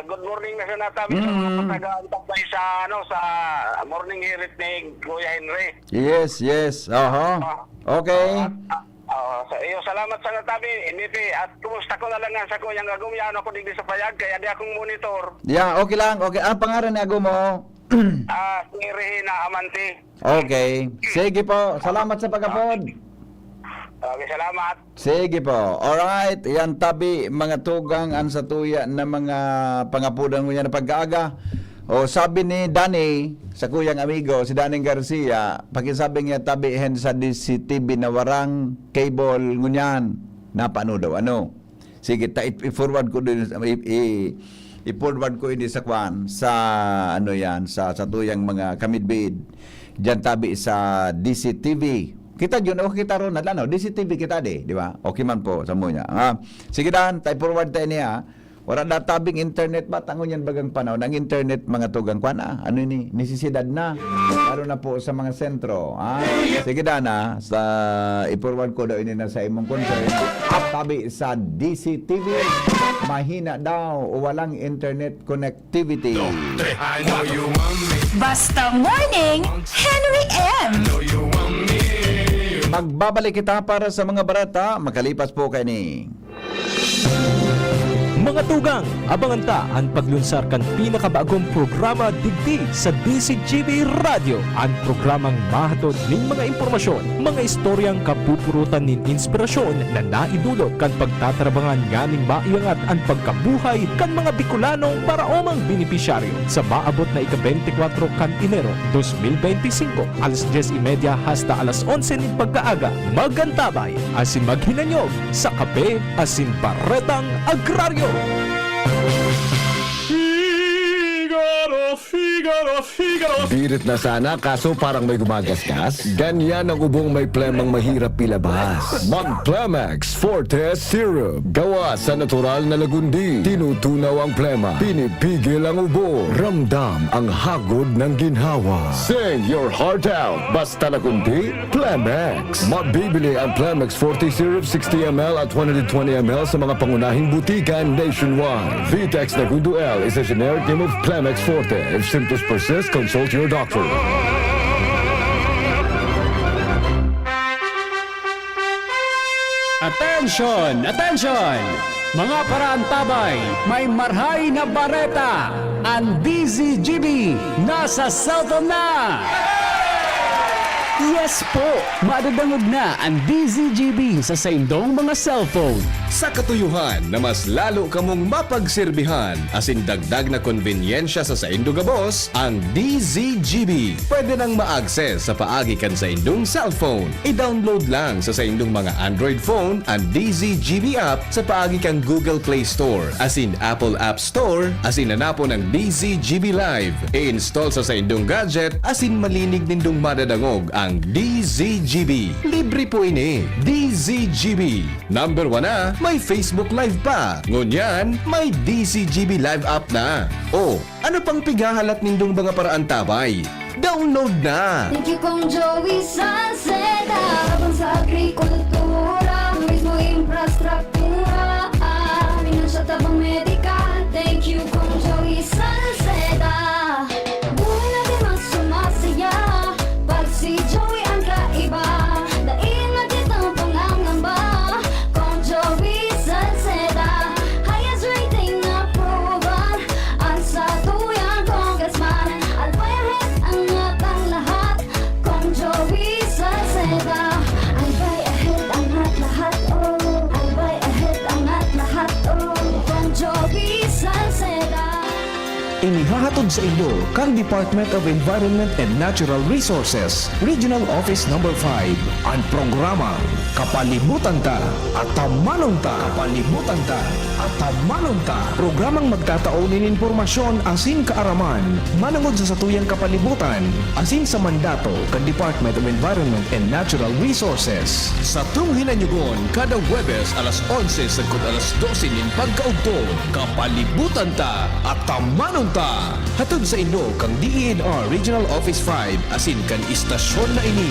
Good morning na sa natabi sa mga pataga-antay sa morning hirit ni Kuya Henry. Yes. Aha. Okay. Sa iyo salamat sa natabi NP at kumusta ko na lang sa kuyang gagumyan ako digdi sa payag kaya di akong monitor. Yeah, okay lang. Okay. Ang pangalan ni ago mo? Si Rehina Amante. Okay. Sige po. Salamat sa pag-upload. Okay, salamat. Sige po. Alright. Yan tabi mga tugang an sa tuya na mga pangapudan mo yan na pag-aaga. O sabi ni Danny, sa kuyang amigo, si Danny Garcia, pakisabi niya tabi hen sa DCTV na warang cable ngunyan. Napano daw, Sige, i-forward ko din, i-forward ko ini sa kwan, sa sa tuyang mga kamidbid. Diyan tabi sa DCTV. Kita yun, kita ron, DCTV kita di ba? Okay man po, sa mo niya. Sige Dan, forward tayo niya. Wala na tabing internet ba? Tangon yan bagang panahon. Ang internet mga tugang kwan ano ni? Nisisidad na. Lalo na po sa mga sentro. Sige Dana, sa ipurwan ko daw ini na sa imong concern. Tabi sa DCTV, mahina daw o walang internet connectivity. Basta Morning, Henry M. Magbabalik kita para sa mga barata. Makalipas po kayo ni. Mga tugang, abangan ta ang paglunsar kan pinakabagong programa digdi sa DCGB Radio. Ang programang mahatod ning mga impormasyon, mga istoryang kapupurutan nin inspirasyon na naidulot kan pagtatrabangan nganing maiangat ang pagkabuhay kan mga Bicolanong paraomang benepisyaryo sa maabot na ika-24 kan Enero 2025 alas 10:30 hasta alas 11 ning pagkaaga. Magantabay asin maghinanyog sa kape asin baretang agraryo. Birit na sana kaso parang may gumagasgas. Ganyan ang ubong may plemang mahirap ilabas. Mag-Plemex Forte Syrup. Gawa sa natural na lagundi. Tinutunaw ang plema. Pinipigil ang ubo. Ramdam ang hagod ng ginhawa. Sing your heart out. Basta lagundi, Plemex. Mabibili ang Plemex Forte Syrup 60ml at 120ml sa mga pangunahing butikan nationwide. Vitex Nagundo L is a generic name of Plemex Forte. If symptoms persist, consult your doctor. Attention! Attention! Mga parantabay, may marhay na bareta! Ang DZGB nasa cellphone na! Yes po! Madadangog na ang DZGB sa saindong mga cellphone. Sa katuyuhan na mas lalo kamong mapagserbihan asin dagdag na konbinyensya sa saindong gabos, ang DZGB pwede nang ma-access sa paagi kan sa indong cellphone. I-download lang sa saindong mga Android phone ang DZGB app sa paagi kan Google Play Store asin Apple App Store asin nanapon ang DZGB Live. I-install sa saindong gadget asin malinig nindong madadangog ang DZGB. Libre po ini. DZGB. Number 1 na, may Facebook Live pa. Ngunyan, may DZGB Live app na. O, ano pang pigahalat nindong mga paraan tabay? Download na! Thank you kong Joey Salceda. Habang sa agrikultura, mismo infrastruktura, finansya tabang medikal. Thank you kong Joey Salceda. Buhay natin mas sumasaya pag si Joey ang kaiba. Daig natin ang pangangamba kong Joey Salceda. Highest rating na proven ang sa tuyang congressman. Albayahit ang atang lahat kong Joey Salceda. Albay ahead ang lahat, oh. Albay ahead ang lahat, oh. Kong Joey Salceda. Inihahatod sa inyo kang Department of Environment and Natural Resources, Regional Office No. 5, ang programa Kapalibutan Ta at Tamanong Ta. Kapalibutan Ta at Tamanong Ta. Programang magtataunin informasyon asin kaaraman, manangod sa satuyang kapalibutan, asin sa mandato kang Department of Environment and Natural Resources. Sa tunghinanyugon, kada Huwebes alas 11 sagkod alas 12 nin pagkaugto, Kapalibutan Ta at Tamanong Ta. Hatod sa inyo kang DENR Regional Office 5 asin kan istasyon na ini.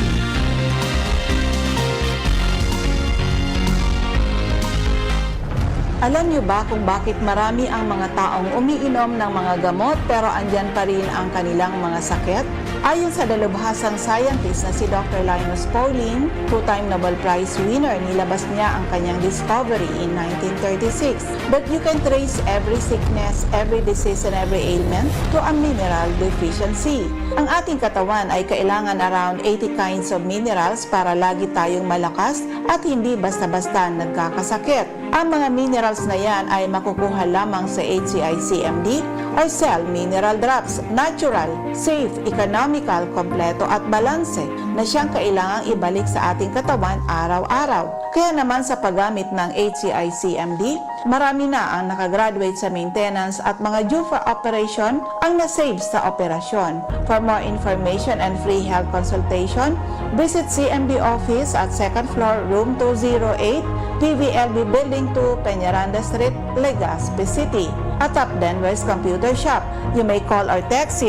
Alam niyo ba kung bakit marami ang mga taong umiinom ng mga gamot pero andyan pa rin ang kanilang mga sakit? Ayon sa dalubhasang scientist na si Dr. Linus Pauling, two-time Nobel Prize winner, nilabas niya ang kanyang discovery in 1936 that you can trace every sickness, every disease, and every ailment to a mineral deficiency. Ang ating katawan ay kailangan around 80 kinds of minerals para lagi tayong malakas at hindi basta-basta nagkakasakit. Ang mga minerals na yan ay makukuha lamang sa HCI-CMD or Cell Mineral Drops, natural, safe, economical, kompleto at balanse na siyang kailangang ibalik sa ating katawan araw-araw. Kaya naman sa paggamit ng HCI-CMD, marami na ang nakagraduate sa maintenance at mga due for operation ang nasave sa operasyon. For more information and free health consultation, Visit CMB office at 2nd floor, room 208, PVLB Building 2, Peñaranda Street, Legazpi City. Atap Denwest Computer Shop. You may call or text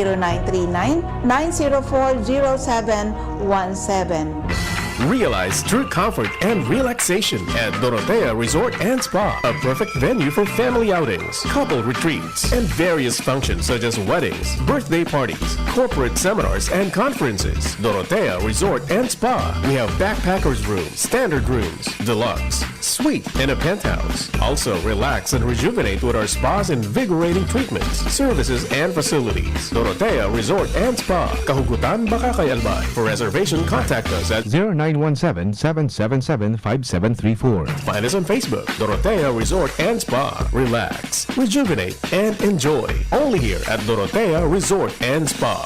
0939-904-0717. Realize true comfort and relaxation at Dorotea Resort and Spa, a perfect venue for family outings, couple retreats, and various functions such as weddings, birthday parties, corporate seminars, and conferences. Dorotea Resort and Spa. We have backpackers rooms, standard rooms, deluxe, suite, and a penthouse. Also, relax and rejuvenate with our spas and invigorating treatments, services, and facilities. Dorotea Resort and Spa, Kahugutan, Bakakay, Albay. For reservation, contact us at 0917-777-5734. Find us on Facebook, Dorotea Resort and Spa. Relax, rejuvenate, and enjoy. Only here at Dorotea Resort and Spa.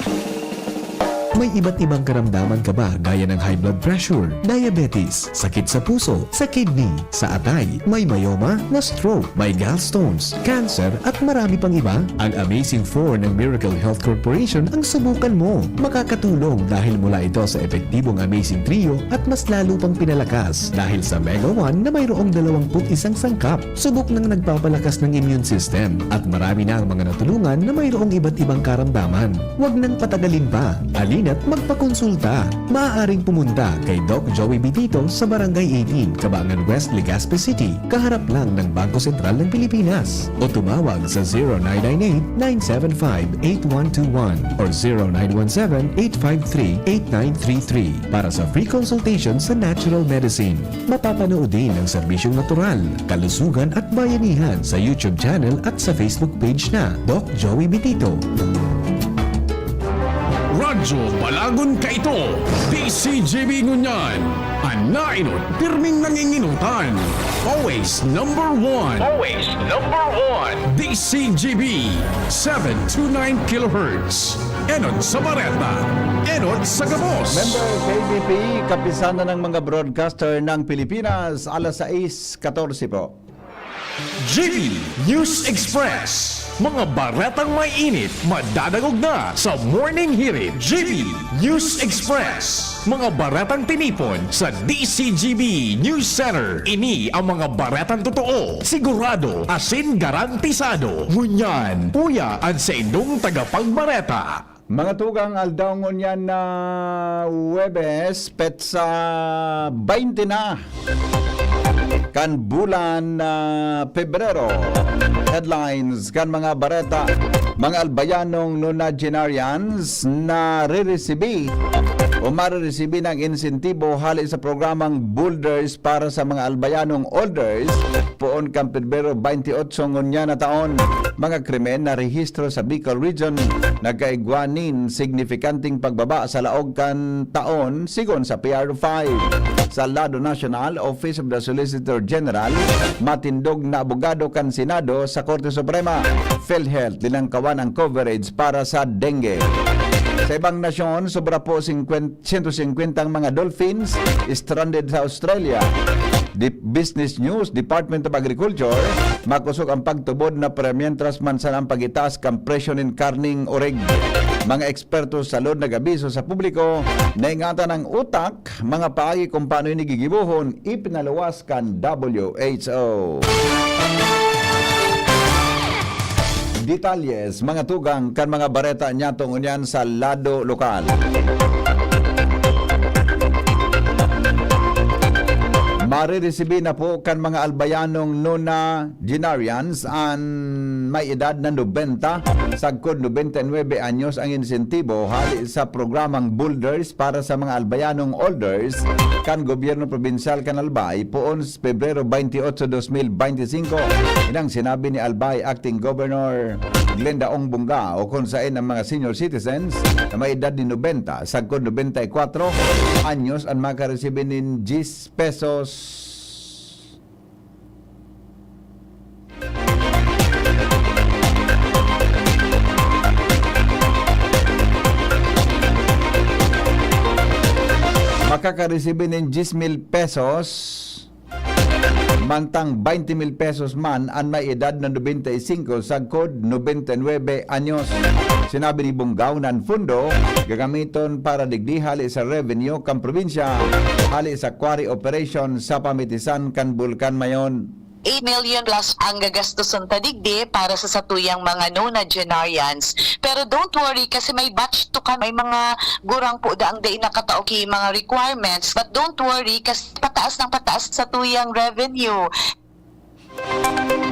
May iba't ibang karamdaman ka ba gaya ng high blood pressure, diabetes, sakit sa puso, sa kidney, sa atay, may myoma, na stroke, may gallstones, cancer at marami pang iba? Ang Amazing 4 ng Miracle Health Corporation ang subukan mo. Makakatulong dahil mula ito sa epektibong Amazing Trio at mas lalo pang pinalakas dahil sa Mega 1 na mayroong 21 sangkap. Subok ng nagpapalakas ng immune system at marami na ang mga natulungan na mayroong iba't ibang karamdaman. Huwag nang patagalin pa. Alin at magpakonsulta. Maaaring pumunta kay Doc Joey Bitito sa Barangay 18, Cabangan West, Legazpi City, kaharap lang ng Bangko Sentral ng Pilipinas. O tumawag sa 0998-975-8121 or 0917-853-8933 para sa free consultation sa natural medicine. Mapapanood din ang serbisyong natural, kalusugan at bayanihan sa YouTube channel at sa Facebook page na Doc Joey Bitito. Radyo Balagon ka ito, DCGB Ngunyan, anainot, pirming nanginginutan, always number one, DCGB, 729 kHz, enot sa Bareta, enot sa Gabos. Member KBP, kapisana ng mga broadcaster ng Pilipinas, alas 6:14 po. GB News Express. Mga baretang may init, madadagog na sa Morning Hirit. GB News Express. Mga baretang tinipon sa DCGB News Center. Ini ang mga baretang totoo, sigurado, asin garantisado. Ngunyan, puya ang sa indong tagapagbareta. Mga tugang aldaw ngunyan na Huwebes, petsa 20 na. Kan bulan na Pebrero. Headlines kan mga bareta, mga albayanong nonagenarians na re-resibi o mariresibi ng insentibo hali sa programang Boulders para sa mga albayanong olders poon kan Pebrero 28 ngunya na taon. Mga krimen na rehistro sa Bicol Region nagkaigwanin signifikanting pagbaba sa laog kan taon sigon sa PR5. Sa lado national, Office of the Solicitor General, matindog na abogado kan Senado sa Korte Suprema. PhilHealth dinangkawan ang coverage para sa dengue. Sa ibang nasyon, sobra po 150 ang mga dolphins stranded sa Australia. The Business News, Department of Agriculture, makusog ang pagtubod na premientras mansan ang pagitaas kang presyo ng karning orig. Mga eksperto sa salud nag-abiso sa publiko na ingatan ng utak, mga paagi kung paano inigigibuhon, ipinaluwas kan WHO. Detalyes, mga tugang kan mga bareta nyatong unyan sa lado lokal. Mariresibi na po kan mga albayanong nonagenarians ang may edad na 90 sagkod 99 anyos ang insentibo hali sa programang Boulders para sa mga albayanong olders kan gobyerno probinsyal kan Albay poon sa Pebrero 28, 2025. Inang sinabi ni Albay Acting Governor Glenda Ong Bunga o kung saan ang mga senior citizens na may edad ni 90 sagkod 94 anyos ang makaresibi ng 10 pesos makakaresibi ng 10,000 pesos mantang 20,000 pesos man ang may edad na 95 sagkod 99 anyos. Sinabi ni Bunggaw na ang fundo gagamiton para digdi hali sa revenue kan probinsya, hali sa quarry operation sa pamitisan kan Bulkan Mayon. 8 million plus ang gagastuson tadigdi para sa satuyang mga nonagenarians. Pero don't worry kasi may batch to ka, may mga gurang po daang day nakataoki mga requirements. But don't worry kasi pataas ng pataas sa tuyang revenue.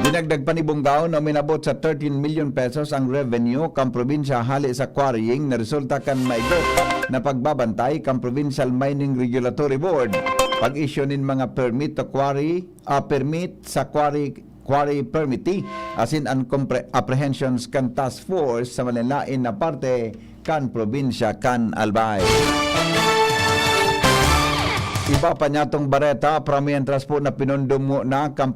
Dinagdag pa ni Bunggaw na minabot sa 13 million pesos ang revenue kan probinsya hali sa quarrying na resulta kan maigot na pagbabantay kan Provincial Mining Regulatory Board. Pag-issue nin mga permit to quarry, permit sa quarry permittee, asin ang apprehensions kan task force sa malalain na parte kan probinsya kan Albay. Iba pa niya tong bareta, mientras po na pinundong na kan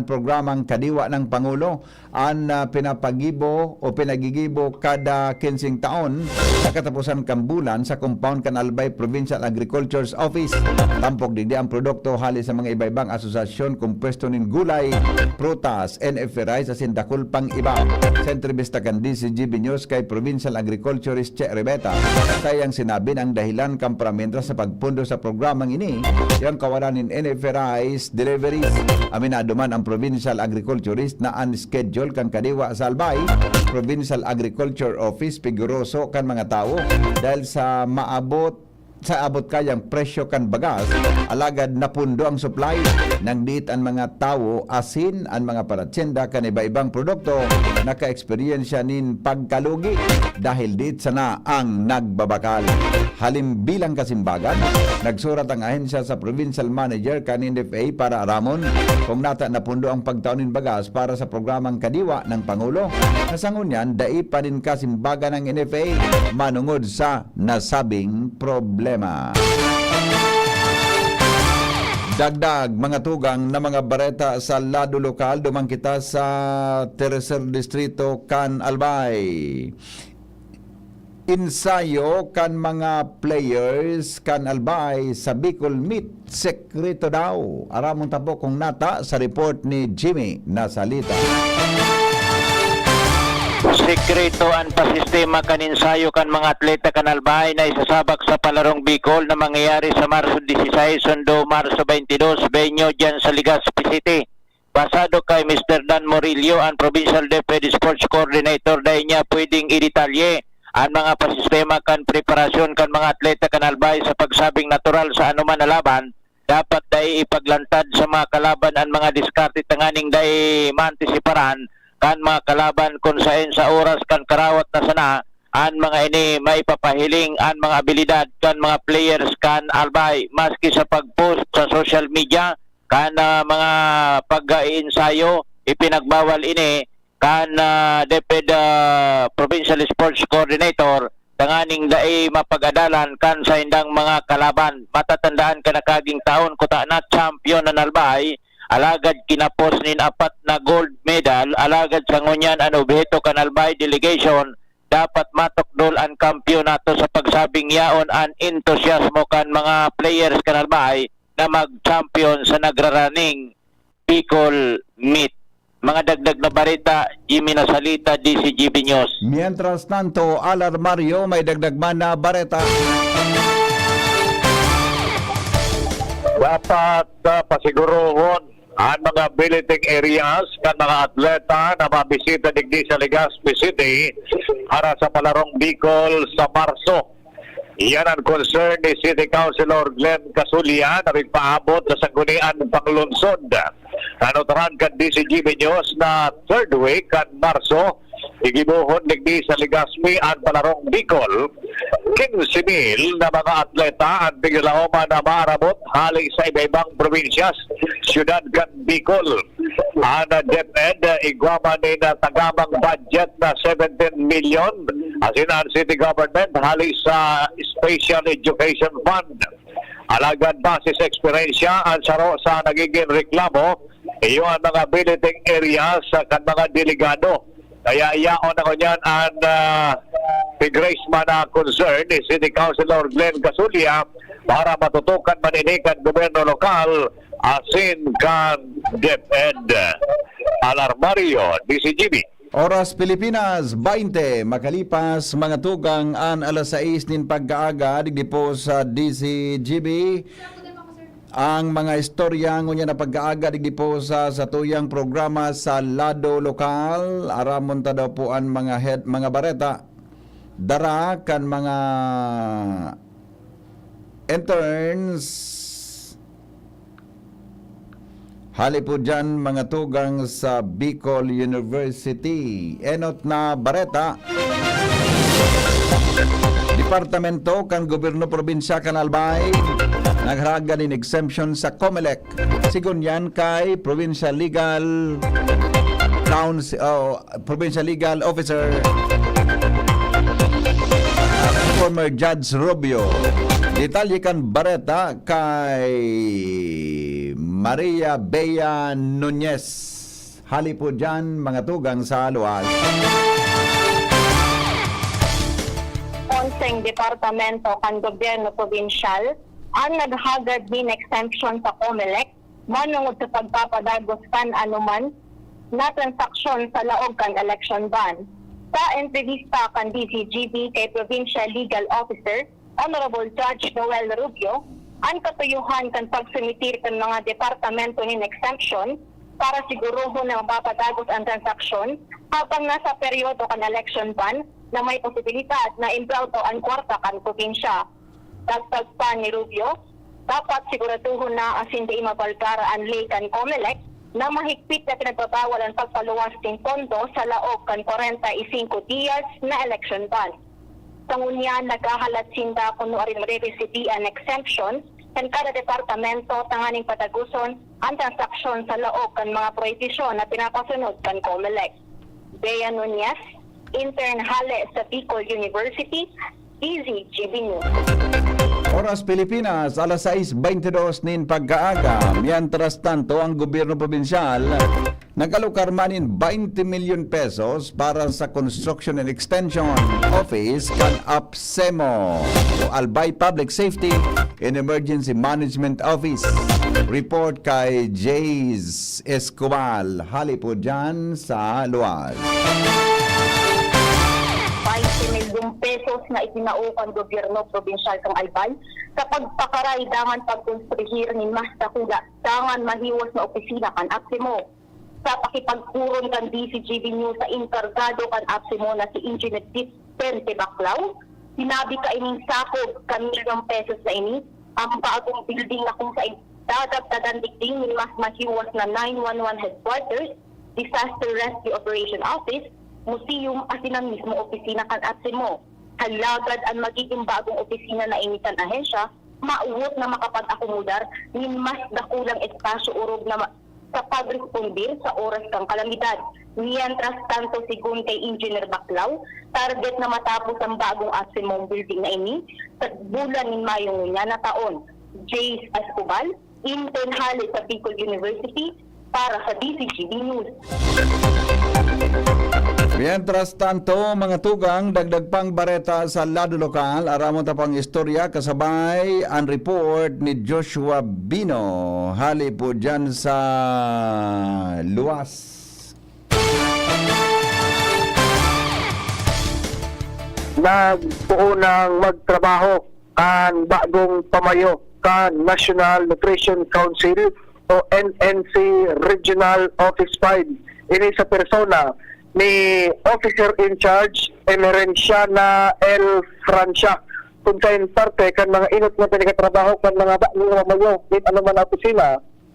programang Kadiwa ng Pangulo ang pinapagibo o pinagigibo kada 15 taon sa katapusan kan bulan sa compound kan Albay Provincial Agriculture's Office. Tampok digdi ang produkto hali sa mga iba-ibang asosasyon kung pwesto nin gulay, prutas, NFA rice asin dakul pang iba. Sa entrevista kan DCGB News kay Provincial Agriculturist Che Rebeta, sayang sinabi ang dahilan kan mientras sa pagpundo sa programang ini yung kawalan ng NFA rice deliveries. Aminado man ang Provincial Agriculturist na unscheduled kan Kadiwa sa Albay Provincial Agriculture Office piguroso kan mga tao dahil sa abot kayang presyo kan bagas, alagad napundo ang supply ng diit ang mga tao asin ang mga paratsenda kan iba-ibang produkto naka-eksperyensya nin pagkalugi dahil diit sana ang nagbabakal. Halim bilang kasimbagan, nagsurat ang ahensya sa provincial manager kan NFA para aramon kung nata napundo ang pagtaunin bagas para sa programang Kadiwa ng Pangulo. Nasangunyan, dai pa rin kasimbagan ng NFA manungod sa nasabing problema. Dagdag mga tugang na mga bareta sa lado lokal, dumang kita sa Tercer Distrito kan Albay. Insayo kan mga players kan Albay sa Bicol Meet, sekreto daw. Aramon tapo kung nata sa report ni Jimmy Nasalita. Sekreto ang pasistema kan ensayo kan mga atleta kan Albay na isasabak sa Palarong Bicol na mangyayari sa Marso 16 sundo Marso 22 venue dyan sa Legazpi City. Basado kay Mr. Dan Morillo, ang Provincial Deputy Sports Coordinator, dahil niya pwedeng i-detalye ang mga pasistema kan preparasyon kan mga atleta kan Albay sa pagsabing natural sa anuman na laban. Dapat dahil ipaglantad sa mga kalaban ang mga diskarte tanganing dahil maantisiparan kan mga kalaban kung saan sa oras kan karawat na sana an mga ini may papahiling an mga abilidad kan mga players kan Albay maski sa pagpost sa social media kan mga pag-iensayo ipinagbawal ini kan DepEd Provincial Sports Coordinator tanganing dai mapag-adalan kan sa indang mga kalaban. Matatandaan ka na kaging taon kuta na champion ng Albay, alagad kinapos nin 4 na gold medal, alagad sa ngunyan ano beheto kan Albay delegation dapat matukdol ang kampyonato sa pagsabing yaon an entusiasmo kan mga players kan Albay na mag-champion sa nagraraning Bicol Meet. Mga dagdag na barita, Jimmy Nasalita, DCGB News. Mientras tanto, Alarmario, may dagdag man na bareta. Dapat pasigurohon ang mga billeting areas kan mga atleta na mabisita digdi sa Legazpi City para sa Palarong Bicol sa Marso. Iyan ang concern ni City Councilor Glenn Casulia na nagpaabot sa sanggunian panglunsod. Kanutaran kan DCGB News na third week kan Marso, igibuhon digdi sa Legazpi ang Palarong Bicol. 15,000 na mga atleta ang biglaoma na maarabot hali sa iba-ibang provinsyas, syudad kan Bicol. Ang DepEd, igwama ni na tagamang budget na 17 million asin ang city government hali sa Special Education Fund. Alagad basis experiensya ang saro sa nagiging reklamo, iyo ang mga billeting areas sa kan mga delegado. Kaya iyaon ako niyan ang Grace man na concern ni City Councilor Glenn Casulia para matutukan maninikan gobyerno lokal asin kan DepEd. Alarmario, DCGB. Oras Pilipinas, 20, makalipas mga tugang an alas 6 nin pagkaaga, digdi po sa DCGB. Ang mga istorya ngunya na pagkaaga, digdi po sa tuyang programa sa lado lokal. Aramon ta daw po ang mga bareta. Dara kan mga interns. Hali po dyan mga tugang sa Bicol University. Enot na bareta. Departamento kan Gobyerno Probinsya kan Albay nagharaga din exemption sa COMELEC. Sigun yan kay Provincial Legal Provincial Legal Officer former Judge Rubio. Detalye kan bareta kay Maria Bea Nunez. Hali po dyan mga tugang sa luwas. Onseng Departamento kan Gobyerno Provincial ang naghagad din exemption sa COMELEC manungod sa pagpapadagos kan anuman na transaksyon sa laog kan election ban. Sa entrevista kan DCGB kay Provincial Legal Officer Honorable Judge Noel Rubio, ang katuyuhan kan pagsumitir kan mga departamento nin exemption para siguruho na mapapadagos ang transaksyon habang nasa peryodo kan election ban na may posibilidad na implauto ang kwarta kan probinsya. Dagdag pa ni Rubio, dapat siguraduhon na as hindi mabalkara ang lay kan COMELEC na mahigpit na pinagbabawal ang pagpaluwas ng pondo sa laog kan 45 días na election ban. Sangunyan, nagkahalat sinda kung rin ma-receive an exemption kan kada departamento tanganing pataguson ang transaksyon sa laog kan mga prohibisyon na pinapasunod kan COMELEC. Bea Nunez, intern hale sa Bicol University, DZGB News. Oras Pilipinas, alas 6:22 nin pagkaaga. Mientras tanto, ang gobyerno probinsyal nag-alokar manin 20 million pesos para sa Construction and Extension Office kan APSEMO o Albay Public Safety and Emergency Management Office. Report kay Jays Escobar. Hali po dyan sa luwas. 20 milyong pesos na itinaukan gobyerno probinsyal kang Albay sa pagpakaray dangan pagkonstruhir ni mas dakula dangan mahiwas na opisina kan APSEMO. Sa pakipagpuron kan DCGB News sa inkargado kan APSEMO na si Engineer Vicente Baclao, sinabi ka ining sakop kan milyong pesos na ini ang bagong building na kung sa dadagdagan digding ni mas mahiwas na 911 Headquarters, Disaster Rescue Operation Office, museum at ang mismo opisina kan APSEMO. Halagad ang magiging bagong opisina na initan ahensya, mauwot na makapag-akomodar ni mas dakulang espasyo urog na sa pagrespondir sa oras kang kalamidad. Mientras tanto, sigun kay Engineer Baclao, target na matapos ang bagong APSEMO building na ini sa bulan ni Mayo nga na taon. Jace Escobar, intern hali sa Bicol University para sa DCGB News. Mientras tanto, mga tugang, dagdag pang bareta sa lado lokal, aramon ta pang istorya kasabay ang report ni Joshua Bino. Hali po dyan sa luwas. Nagbuo ng magtrabaho ang bagong pamayo kan National Nutrition Council o NNC Regional Office 5. Ini sa persona ni Officer in Charge Emerenciana L. Francia. Kung kain parte kan mga inot na pinagatrabaho kan mga bagong pamayo at ano man na opisina,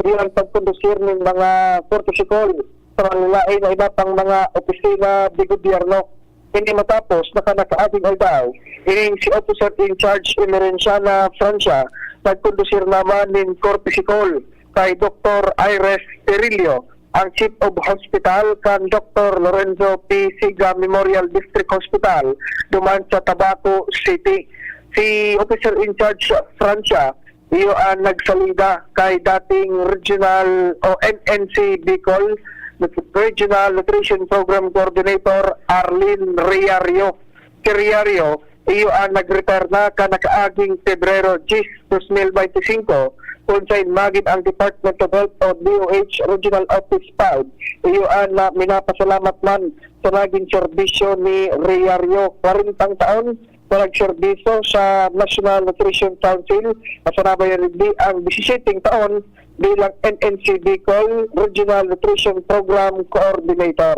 ang pagkondusir ng mga protocol sa mga na iba pang mga opisina di gobyerno. Hindi matapos nakaaging daw, ining si Officer in Charge Emerenciana Francia nagkondusir naman ng Corpisikol kay Dr. Iris Perillo, ang Chief of Hospital kan Dr. Lorenzo P. Siga Memorial District Hospital duman sa Tabaco City. Si Officer in Charge Francia, iyo ang nagsalida kay dating Regional o NNC Bicol Regional Nutrition Program Coordinator Arlene Riario. Si Riario, iyo ang nag-retire na ka nakaaging Pebrero 10, 2025 kung sa magid ang Department of Health o DOH Regional Office 5 iyon na minapasalamat man sa naging serbisyo ni Riario 40 taon na nagserbisyo sa National Nutrition Council kasama rin ang 17 taon bilang NNC Bicol Regional Nutrition Program Coordinator.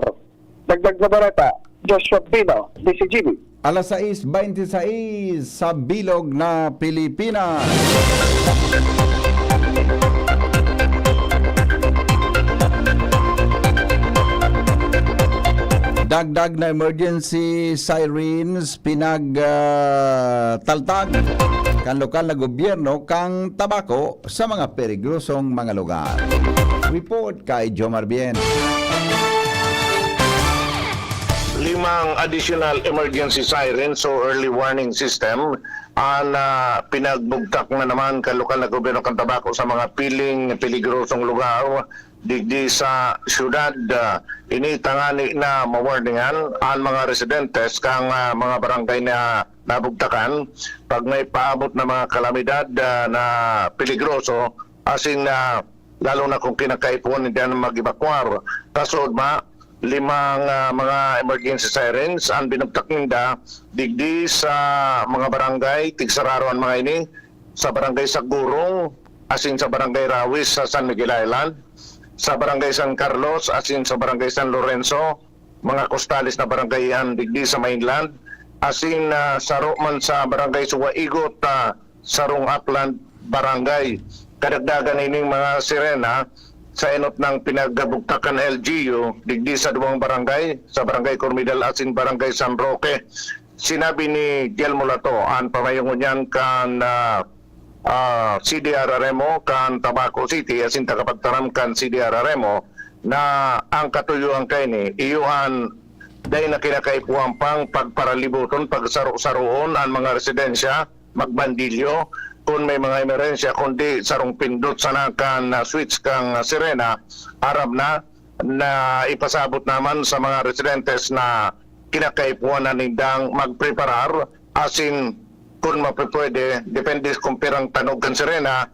Dagdag na barata, Joshua Pino, DCGB. Alas 6:26 sa Bilog na Pilipinas. Dagdag na emergency sirens pinagtaltag kan lokal na gobyerno kang tabako sa mga perigrosong mga lugar. Report kay Jomar Bien. 5 additional emergency sirens o early warning system ang pinagbugtak na naman ka lokal na gobyerno ng Tabaco sa mga peligrosong lugar digdi sa syudad. Initangani na mawarningan ang mga residentes kang mga barangay na nabugtakan pag may paabot na mga kalamidad na peligroso asin lalo na kung kinakaipon hindi na mag-evacuar. Kasod 5 mga emergency sirens ang binugtak ninda digdi sa mga barangay Tigsararo ang mga ini sa barangay Sagurong asin sa barangay Rawis sa San Miguel Island, sa barangay San Carlos asin sa barangay San Lorenzo, mga kostalis na barangay yan digdi sa mainland asin saro man sa barangay Suwaigot, Sarong Upland barangay. Kadagdagan ining mga sirena sa enot ng pinagabugtakan LGU digdi sa duwang barangay, sa barangay Cormidal asin barangay San Roque. Sinabi ni Giel Mulato ang pamayungon niyan kan CDR Remo kan Tabaco City asin tagapagtaram kan CDR Remo na ang katuyuan kay ni iyuhan dahil na kinakaipuan pang pagparalibuton pagsaro-saroon ang mga residensya magbandilyo kung may mga emerensya kundi sarong pindot sa nakan switch kang sirena arab na ipasabot naman sa mga residentes na kinakaipuan na nindang magpreparar asin kung mapipwede depende kung pirang tanog kan sirena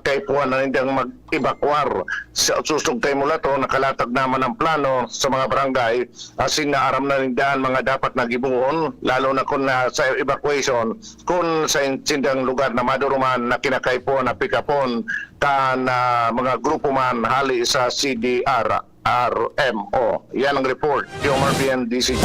kaipuan na nindang mag-evacuar. Susugtay mula to nakalatag naman ang plano sa mga barangay asin na aram na nindaan mga dapat nagibuon lalo na kung sa evacuation kung sa sindang lugar na maduruman na kinakaipuan na pikapon kan mga grupo man hali sa CDR RMO. Yan ang report. Jomar Bien, DCG.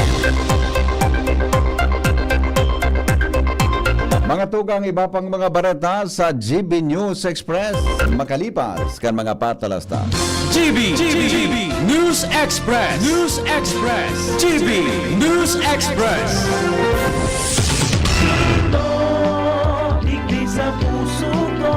Mga tugang iba pang mga barata sa GB News Express makalipas kan mga patalasta. GB News Express. GB News Express. Digdi sa puso ko,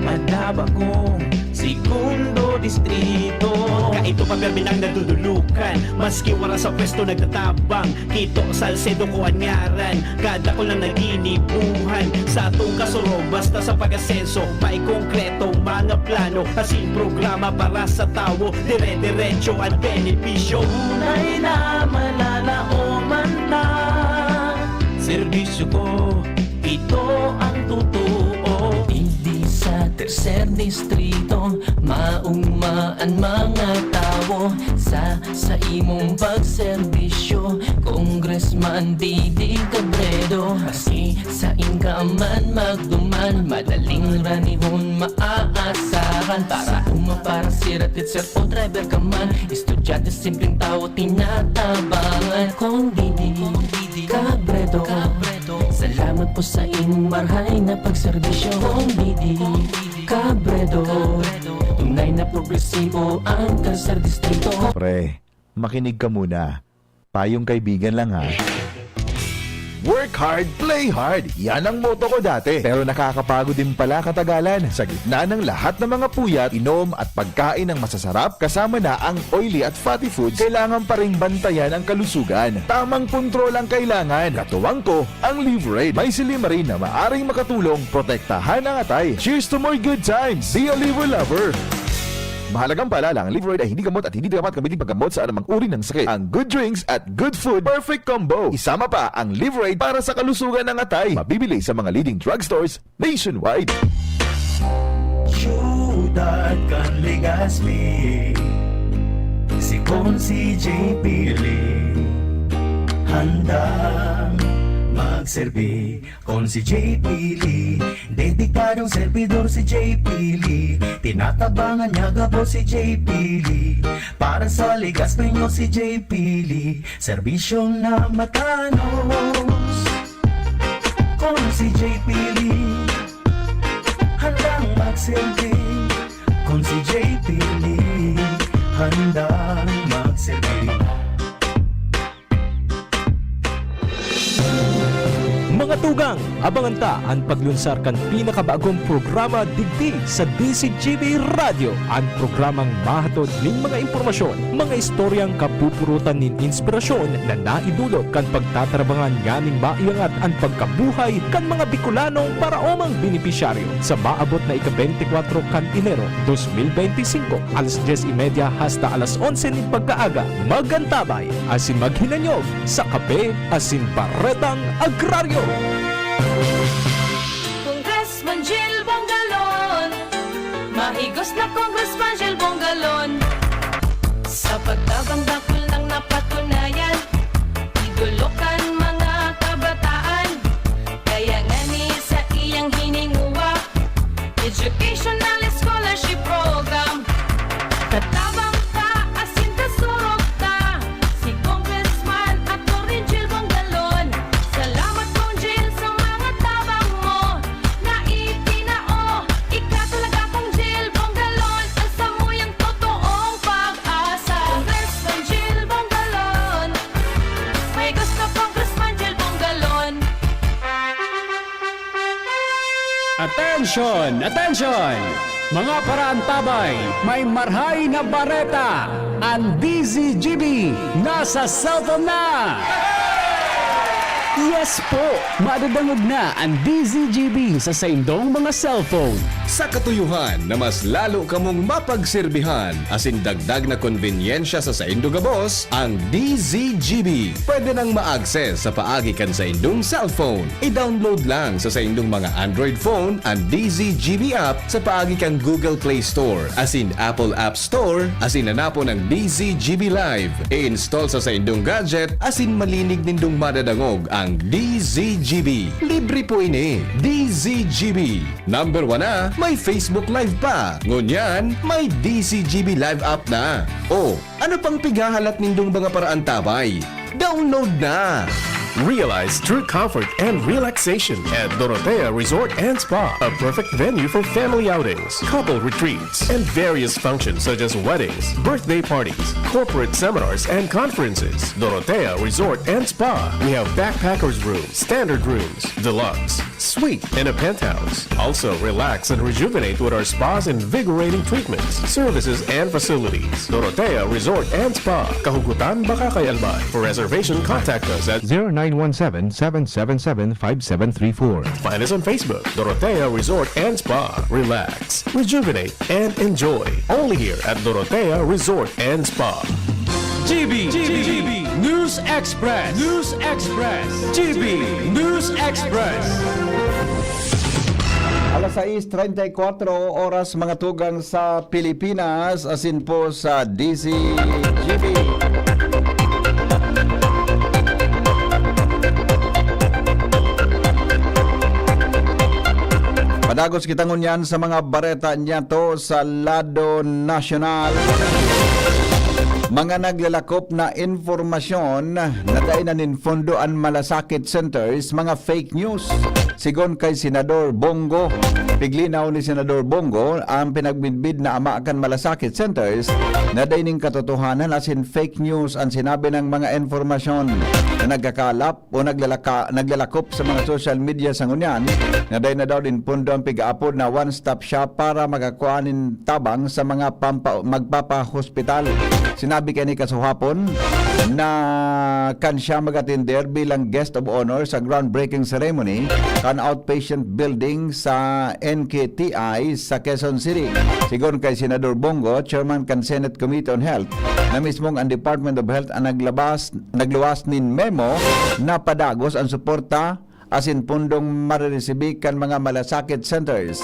madaba ko, segundo distrito. Kaito pa perminang nadudulukan, maski wala sa pwesto nagtatabang. Kito Salcedo ko anyaran, kada ko lang naginibuhan. Sa atong kasurong, basta sa pag-asenso, may konkretong mga plano. Asin programa para sa tao, dire-diretso at benepisyo. Tunay na malalaoman na, serbisyo ko, ito ang totoo. Hindi sa tercer distrito, maugmaan mga tao sa imong pagserbisyo. Congressman Didi Cabredo, maski sa inkaman magduman, madaling ranihon maaasahan. Para para siratit sir o driver ka man, estudyante simpleng tao tinatabangan. Kung Didi Cabredo, salamat po sa inyong marhay na pagserbisyo. Kung Didi Cabredo, tunay na progresibo ang tercer distrito. Pre, makinig ka muna. Payong kaibigan lang ha. Work hard, play hard. Yan ang motto ko dati. Pero nakakapagod din pala katagalan. Sa gitna ng lahat ng mga puyat, inom at pagkain ng masasarap, kasama na ang oily at fatty foods, kailangan pa ring bantayan ang kalusugan. Tamang kontrol ang kailangan. Katuwang ko, ang Liverade. May silimarin na maaring makatulong, protektahan ang atay. Cheers to more good times. Be a liver lover. Mahalagang paalala, ang Liverade ay hindi gamot at hindi dapat gamitin paggamot sa anumang uri ng sakit. Ang good drinks at good food, perfect combo. Isama pa ang Liverade para sa kalusugan ng atay. Mabibili sa mga leading drugstores nationwide. Udat kan Legaspi Si Konsi JP handang magserbi. Kon si JP Lee, dedikadong servidor si JP Lee. Tinatabangan niya gabo si JP Lee. Para sa Legaspi nyo si JP Lee, serbisyong na matanos. Kon si JP Lee, handang magserbi. Kon si JP Lee, handang magserbi. Mga tugang, abangan ta ang paglunsar kan pinakabagong programa digdi sa DCGB Radio. Ang programang mahatod ning mga impormasyon, mga istoryang kapupurutan nin inspirasyon na naidulot kan pagtatrabangan nganing maiangat ang pagkabuhay kan mga Bicolanong paraomang benepisyaryo sa maabot na ika-24 kan Enero 2025 alas 10:30 hasta alas 11 nin pagkaaga. Magantabay asin maghinanyog sa kape asin baretang agraryo. Congressman Jill Bongalon, mahigos na Congressman Jill Bongalon. Sa pagtabang dakol lang napatunayan, idulukan mga kabataan. Kaya nga ni sa iyang hininguwa, educational scholarship program. Katabang ka, asin kasurog ta, si Congressman Atty. Jill Bongalon. Salamat kong Jill sa mga tabang mo, na itinao, ikatulaga kong Jill Bongalon, ang samuyang totoong pag-asa. Congressman Jill Bongalon, may gusto Congressman Jill Bongalon. Attention! Attention! Mga paraantabay, may marhay na bareta! Ang DZGB nasa cellphone na! Yes po! Madadangog na ang DZGB sa saindong mga cellphone. Sa katuyuhan na mas lalo kamong mapagserbihan asin dagdag na konbinyensya sa saindo gabos, ang DZGB pwede nang ma-access sa paagi kan sa indong cellphone. I-download lang sa saindong mga Android phone ang DZGB app sa paagi kan Google Play Store asin Apple App Store asin nanapo ng DZGB Live. I-install sa saindong gadget asin malinig nindong madadangog ang DZGB. Libre po ini. DZGB. Number 1 na, may Facebook Live pa. Ngunyan, may DZGB Live app na. O, ano pang pigahalat nindong mga paraantabay? Download na! Realize true comfort and relaxation at Dorotea Resort and Spa, a perfect venue for family outings, couple retreats, and various functions such as weddings, birthday parties, corporate seminars, and conferences. Dorotea Resort and Spa. We have backpackers rooms, standard rooms, deluxe, suite, and a penthouse. Also, relax and rejuvenate with our spa's invigorating treatments, services, and facilities. Dorotea Resort and Spa. Kahugutan, Bakakay, Albay. For reservation, contact us at 0917-777-5734. Find us on Facebook, Dorotea Resort and Spa. Relax, rejuvenate, and enjoy. Only here at Dorotea Resort and Spa. GB News Express. News Express. GB News Express. Alas 6:34 oras mga tugang sa Pilipinas, asin po sa DCGB. Padagos kita ngunyan sa mga bareta niya to sa lado nasyonal. Mga naglalakop na informasyon na dainan in Fondoan Malasakit Centers, mga fake news. Sigon kay Senador Bongo, piglinaw ni Senador Bongo ang pinagbidbid na Amaakan Malasakit Centers na daining katotohanan asin fake news ang sinabi ng mga informasyon na nagkakalap o naglalakop sa mga social media sa ngunyan na day na daw din pundo ang pigaapod na one-stop shop para magakuanin tabang sa mga magpapahospital. Sinabi kay ni kasuhapon na kan siya mag-attender bilang guest of honor sa groundbreaking ceremony kan outpatient building sa NKTI sa Quezon City. Sigon kay Senador Bongo, Chairman kan Senate Committee on Health, na mismong ang Department of Health ang nagluwas nin memo na padagos ang suporta asin pundong marireceive kan mga malasakit centers.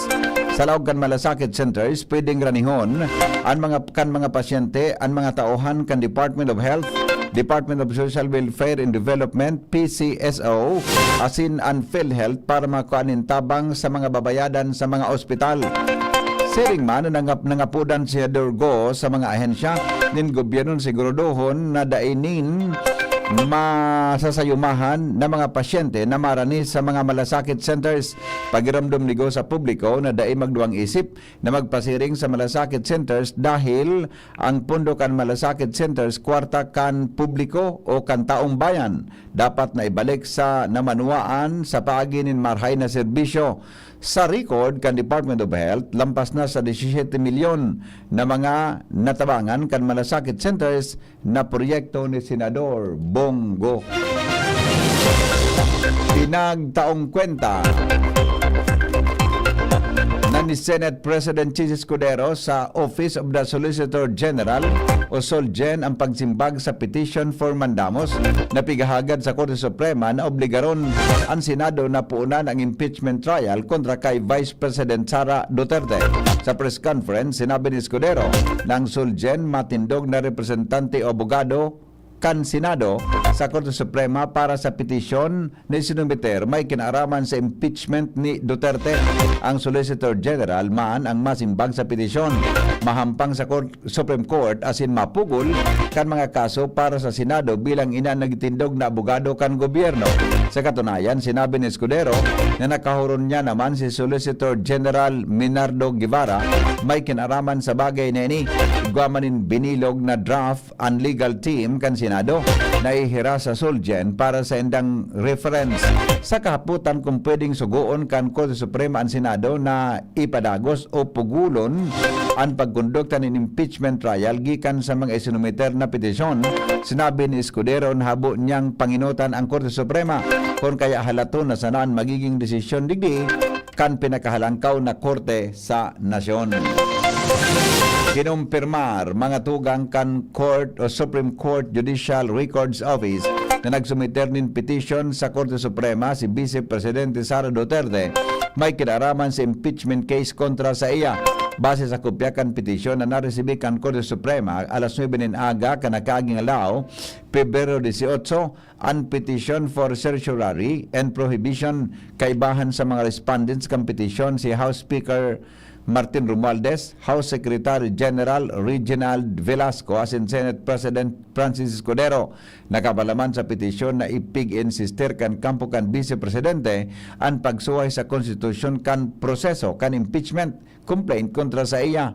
sa laog kan malasakit centers pwedeng ranihon ang mga pasyente ang mga tauhan kan Department of Health, Department of Social Welfare and Development, PCSO, asin ang PhilHealth para makuanin tabang sa mga babayadan sa mga ospital. Siring man nangapudan siya Durgo sa mga ahensya nin gobyerno siguraduhon na dainin masasayumahan na mga pasyente na marani sa mga malasakit centers. Pagiramdom nigo sa publiko na dai magduang isip na magpasiring sa malasakit centers dahil ang pundo kan malasakit centers kwarta kan publiko o kan taong bayan dapat na ibalik sa namanuaan sa paagi nin marhay na serbisyo. Sa record kan Department of Health, lampas na sa 17 milyon na mga natabangan kan malasakit centers na proyekto ni Senador Bongo. Pinagtaong kwenta na ni Senate President Chis Escudero sa Office of the Solicitor General o SOLGEN ang pagsimbag sa petition for mandamos na pigahagad sa Korte Suprema na obligaron ang Senado na puunan ang impeachment trial kontra kay Vice President Sara Duterte. Sa press conference, sinabi ni Escudero na ang SOLGEN matindog na representante o abogado kan Senado sa Korte Suprema para sa petisyon ni sinumiter may kinaaraman sa impeachment ni Duterte. Ang Solicitor General man ang masimbag sa petisyon, mahampang sa Supreme Court asin mapugol kan mga kaso para sa Senado bilang ina nagtindog na abogado kan gobyerno. Sa katunayan, sinabi ni Escudero na nakahuron niya naman si Solicitor General Minardo Guevara may kinaraman sa bagay na ini. Guamanin binilog na draft ang legal team kan Senado na ihira sa SOLGEN para sa indang reference. Sa kahaputan kung pwedeng suguon kan Korte Suprema ang Senado na ipadagos o pugulon ang pagkondukta ng impeachment trial gikan sa mga isinumiter na petisyon, sinabi ni Escudero na habo niyang panginutan ang Korte Suprema kung kaya halato na sanaan magiging desisyon digdi kan pinakahalangkaw na korte sa nasyon. Kinumpirmar mga tugang kan Court o Supreme Court Judicial Records Office na nagsumiter nin petition sa Korte Suprema si Vice Presidente Sara Duterte may kinaraman sa impeachment case kontra sa iya. Base sa kopya kan petisyon na naresibi kan Korte Suprema alas 9 nin aga kanakaging alaw, Pebrero 18, ang petition for certiorari and prohibition kaibahan sa mga respondents kan petisyon si House Speaker Martin Romualdez, House Secretary General Reginald Velasco asin Senate President Francis Escudero. Nakabalaman sa petisyon na ipig-insister kan kampo kan Vice Presidente ang pagsuway sa konstitusyon kan proseso kan impeachment complaint kontra sa iya.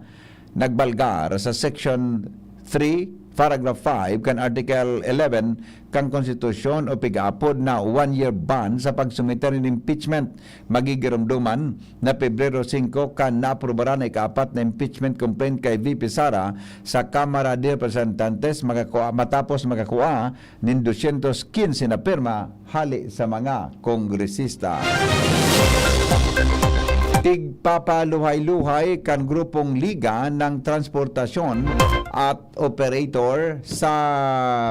Nagbalgar sa Section 3 Paragraph 5 kan Article 11 kan konstitusyon o pig-apod na 1-year ban sa pagsumiter ng impeachment. Magigirumduman na Pebrero 5 kan naaprobaran na ika-4 na impeachment complaint kay VP Sara sa Kamara de Representantes matapos makakuha ng 215 na pirma hali sa mga kongresista. Tigpapaluhay-luhay kan grupong Liga ng Transportasyon at Operator sa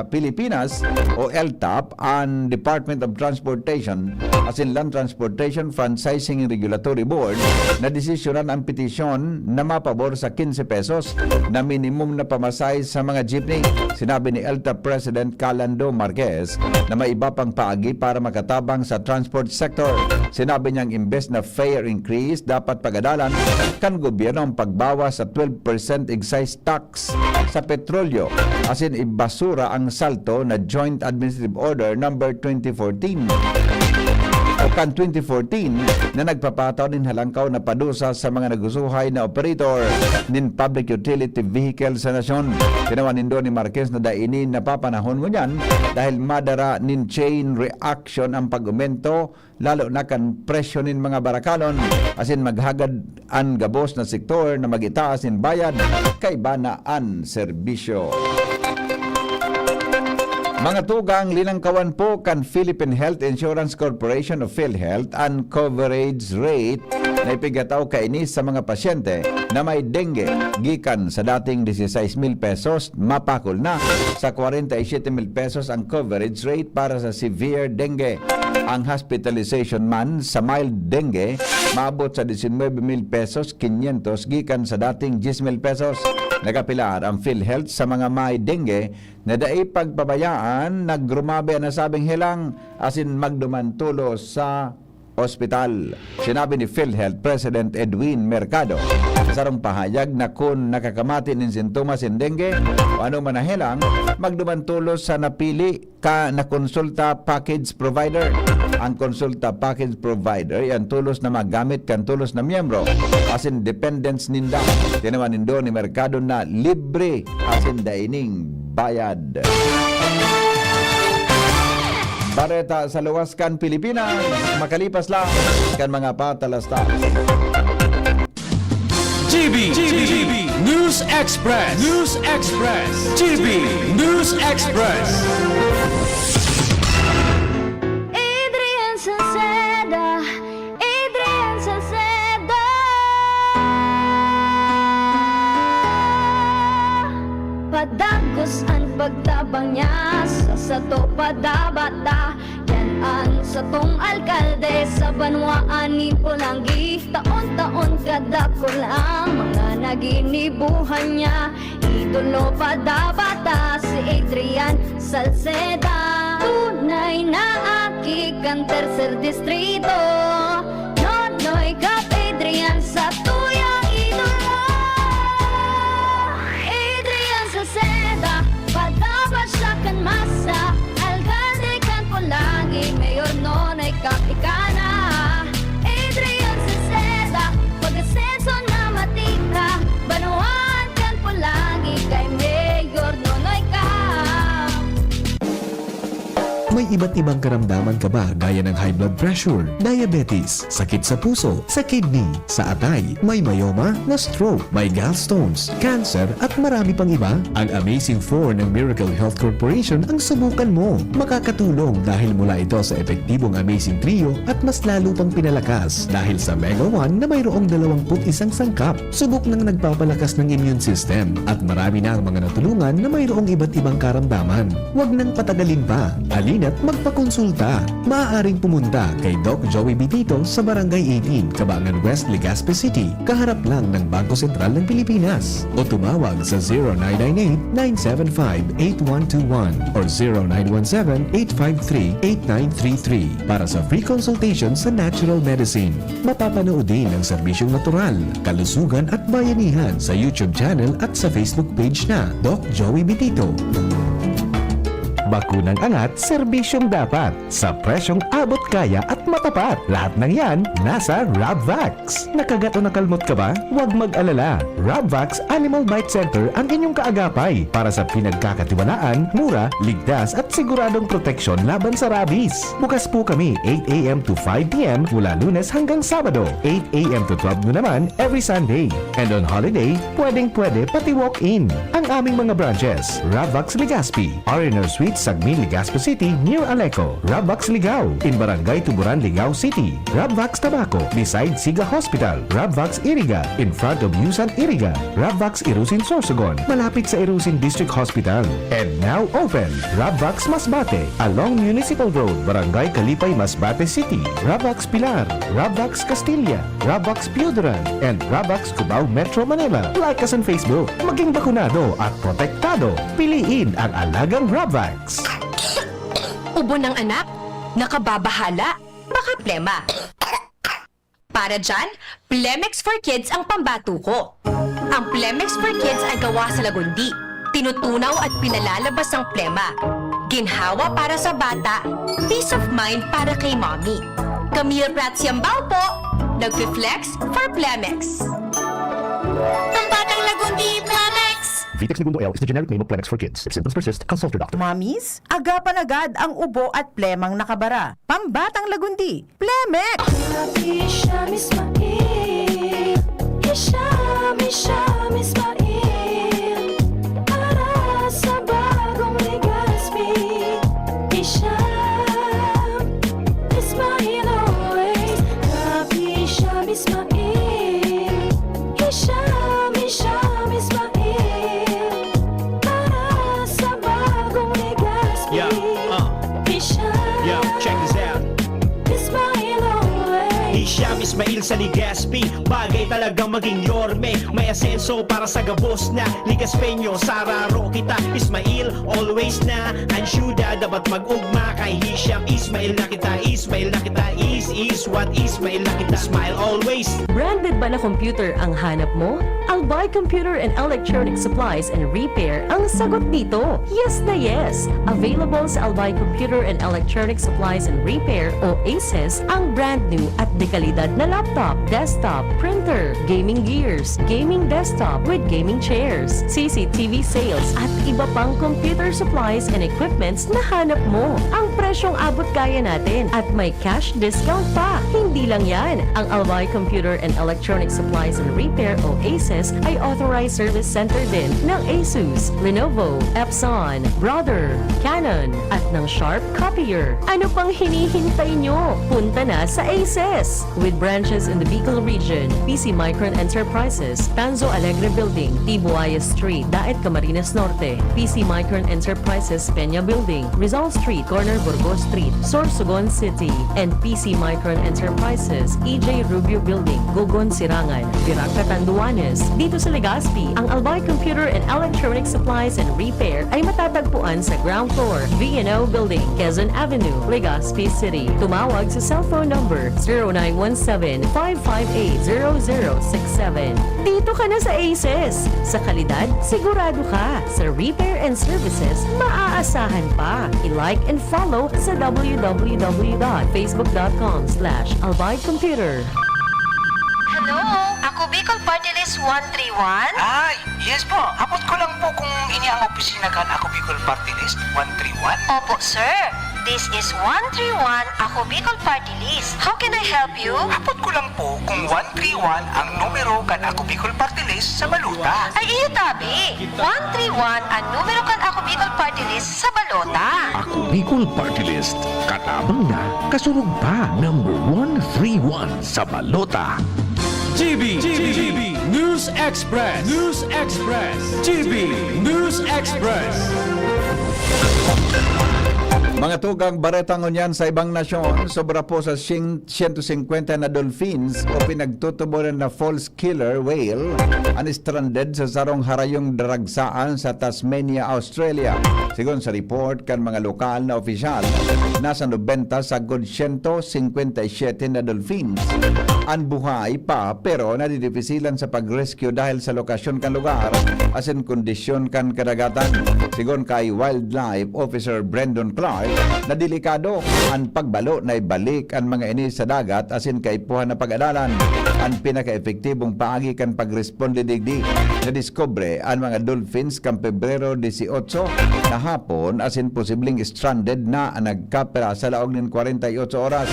Pilipinas o LTAP ang Department of Transportation as in Land Transportation Franchising and Regulatory Board na desisyonan ang petisyon na mapabor sa 15 pesos na minimum na pamasahe sa mga jeepney. Sinabi ni LTAP President Calando Marquez na may iba pang paagi para makatabang sa transport sector. Sinabi niyang imbes na fare increase dapat pagadalan kan gobyerno ang pagbawas sa 12% excise tax sa petrolyo asin ibasura ang salto na Joint Administrative Order number 2014 o kan 2014 na nagpapataw nin halangkaw na padusa sa mga nagusuhay na operator nin public utility vehicle sa nasyon. Tinawan nindo ni Marquez na daini napapanahon mo niyan dahil madara nin chain reaction ang pag-aumento lalo na kan presyo nin mga barakalon asin maghagad ang gabos na sektor na magitaas nin bayad kay banaan serbisyo. Mga tugang linangkawan po kan Philippine Health Insurance Corporation o PhilHealth ang coverage rate na ipigataw kaini sa mga pasyente na may dengue gikan sa dating 16,000 pesos mapakol na sa 47,000 pesos ang coverage rate para sa severe dengue. Ang hospitalization man sa mild dengue maabot sa 19,000 pesos 500 gikan sa dating 10,000 pesos. Nagapilar ang PhilHealth sa mga may dengue na daay pagpabayaan nagrumabe na sabing hilang asin magdumantulo sa ospital. Sinabi ni PhilHealth President Edwin Mercado sarong pahayag na kung nakakamati ng sintomas ng dengue o ano man nahilang, magdumantulo sa napili ka na konsulta package provider. Ang konsulta package provider yan tulos na magamit kan tulos na miyembro asin dependents ninda. Tinaman nindo ni Mercado na libre asin daining bayad. Bareta sa Luwaskan, Pilipinas, makalipas lang kan mga patalastas. GB News Express. GB News Express. Adrian Salceda, Adrian Salceda. Padagos ang pagtabang niya sa sato padabata. Yan ang satong alkalde sa banwaan ni Pulangi. Taon-taon kada ko lang mga naginibuhan niya. Idolo padabata si Adrian Salceda. Tunay na aki kan tercer distrito. Nonoy kap Adrian sa tuyang idolo. Adrian Salceda, padabat sa kan masa. Alcalde kan Pulangi, mayor nonoy kap ikana. Adrian Salceda, pag-asenso na matika. Banuan kan Pulangi, kay mayor nonoy kap. May iba't ibang karamdaman ka ba gaya ng high blood pressure, diabetes, sakit sa puso, sa kidney, sa atay, may myoma, na stroke, may gallstones, cancer at marami pang iba? Ang Amazing 4 ng Miracle Health Corporation ang subukan mo. Makakatulong dahil mula ito sa epektibong Amazing Trio at mas lalo pang pinalakas dahil sa Mega 1 na mayroong 21 sangkap. Subok ng nagpapalakas ng immune system at marami na ang mga natulungan na mayroong iba't ibang karamdaman. Huwag nang patagalin pa. Alina't magpakonsulta. Maaaring pumunta kay Doc Joey Bitito sa Barangay 18, Cabangan West, Legazpi City, kaharap lang ng Bangko Sentral ng Pilipinas. O tumawag sa 0998-975-8121 or 0917-853-8933 para sa free consultation sa natural medicine. Mapapanood din ang serbisyong natural, kalusugan at bayanihan sa YouTube channel at sa Facebook page na Doc Joey Bitito. Bakunang angat, serbisyong dapat. Sa presyong abot kaya at matapat. Lahat ng yan, nasa Rabvax. Nakagat o nakalmot ka ba? Huwag mag-alala. Rabvax Animal Bite Center ang inyong kaagapay para sa pinagkakatiwalaan, mura, ligtas at siguradong proteksyon laban sa rabies. Bukas po kami 8 a.m. to 5 p.m. mula Lunes hanggang Sabado. 8 a.m. to 12 noon naman every Sunday. And on holiday, pwedeng-pwede pati walk-in. Ang aming mga branches, Rabvax Legazpi, Ariner Suite, Sagmin, Legazpi City, near Aleco. Rabvax Ligao, in Barangay Tuburan, Ligao City. Rabvax Tabaco, beside Siga Hospital. Rabvax Iriga, in front of Yusan Iriga. Rabvax Irusin Sorsogon, malapit sa Irusin District Hospital. And now open, Rabvax Masbate, along Municipal Road, Barangay Kalipay, Masbate City. Rabvax Pilar, Rabvax Castilla, Rabvax Piudaran, and Rabvax Cubao Metro Manila. Like us on Facebook, maging bakunado at protektado. Piliin ang alagang Rabvax. Ubo ng anak, nakababahala, baka plema. Para dyan, Plemex for Kids ang pambato ko. Ang Plemex for Kids ay gawa sa lagundi. Tinutunaw at pinalalabas ang plema. Ginhawa para sa bata, peace of mind para kay mommy. Camille Prats Yambao po, nag-flex for Plemex. Pambatang lagundi, Plemex! Vitex Segundo L is the generic name of Plemex for kids. If symptoms persist, consult your doctor. Mommies, agapan agad ang ubo at plemang nakabara. Pambatang lagundi, Plemex! Hisham Ismail, Hisham Ismail, para sa bagong Legazpi. Hisham Ismail always, Hisham Ismail, Hisham Ismail. Yo, check this out. Ismail sa Ligaspi, bagay talagang maging yorme. May asenso para sa gabos na Ligas Peño, Sararo kita Ismail, always na ansyuda, dapat mag-ugma kay Hisham Ismail na kita, Ismail na kita, is what Ismail na kita, smile always. Branded ba na computer ang hanap mo? Albay Computer and Electronic Supplies and Repair ang sagot dito. Yes na yes! Available sa Albay Computer and Electronic Supplies and Repair o ACES ang brand new at dekalidad na laptop, desktop, printer, gaming gears, gaming desktop with gaming chairs, CCTV sales at iba pang computer supplies and equipments na hanap mo. Ang presyong abot kaya natin at may cash discount pa. Hindi lang yan. Ang Albay Computer and Electronic Supplies and Repair o ACES ay authorized service center din ng ASUS, Lenovo, Epson, Brother, Canon at ng Sharp Copier. Ano pang hinihintay nyo? Punta na sa ACES! With branches in the Bicol region, PC Micron Enterprises, Tanzo Alegre Building, Tibuaya Street, Daet Camarines Norte, PC Micron Enterprises, Peña Building, Rizal Street, Corner Burgos Street, Sorsogon City, and PC Micron Enterprises, EJ Rubio Building, Gogon Sirangan, Virac Catanduanes. Dito sa Legazpi, ang Albay Computer and Electronic Supplies and Repair ay matatagpuan sa ground floor, V&O Building, Quezon Avenue, Legazpi City. Tumawag sa cellphone number 0917-558-0067. Dito ka na sa ACES. Sa kalidad, sigurado ka. Sa repair and services, maaasahan pa. I-like and follow sa www.facebook.com/albaycomputer. Hello? Ako Bicol Party List 131? Ay, yes po. Abot ko lang po kung ini ang opisina kan Ako Bicol Party List 131. Opo, sir. This is 131 Ako Bicol Party List. How can I help you? Abot ko lang po kung 131 ang numero kan Ako Bicol Party List sa Baluta. Ay, iyo tabi. 131 ang numero kan Ako Bicol Party List sa Balota. Ako Bicol Party List. Katabang na, kasurog pa. Number 131 sa balota. GB News Express. GB News Express. Mga tugang baretang unyan sa ibang nasyon, sobra po sa 150 na dolphins o pinagtutubunan na false killer whale stranded sa sarong harayong daragsaan sa Tasmania, Australia. Sigon sa report kan mga lokal na opisyal, nasa 90 sa 157 na dolphins ang buhay pa pero nadidipisilan sa pag-rescue dahil sa lokasyon kan lugar as in kondisyon kan kadagatan. Sigon kay Wildlife Officer Brandon Clark, na delikado ang pagbalo na ibalik ang mga ini sa dagat asin kaipuhan na pag-adalan. Ang pinaka-epektibong paagi kan pag-responde digdi na diskobre ang mga dolphins kan Pebrero 18 na hapon asin posibleng stranded na ang nagkapera sa laog ng 48 oras.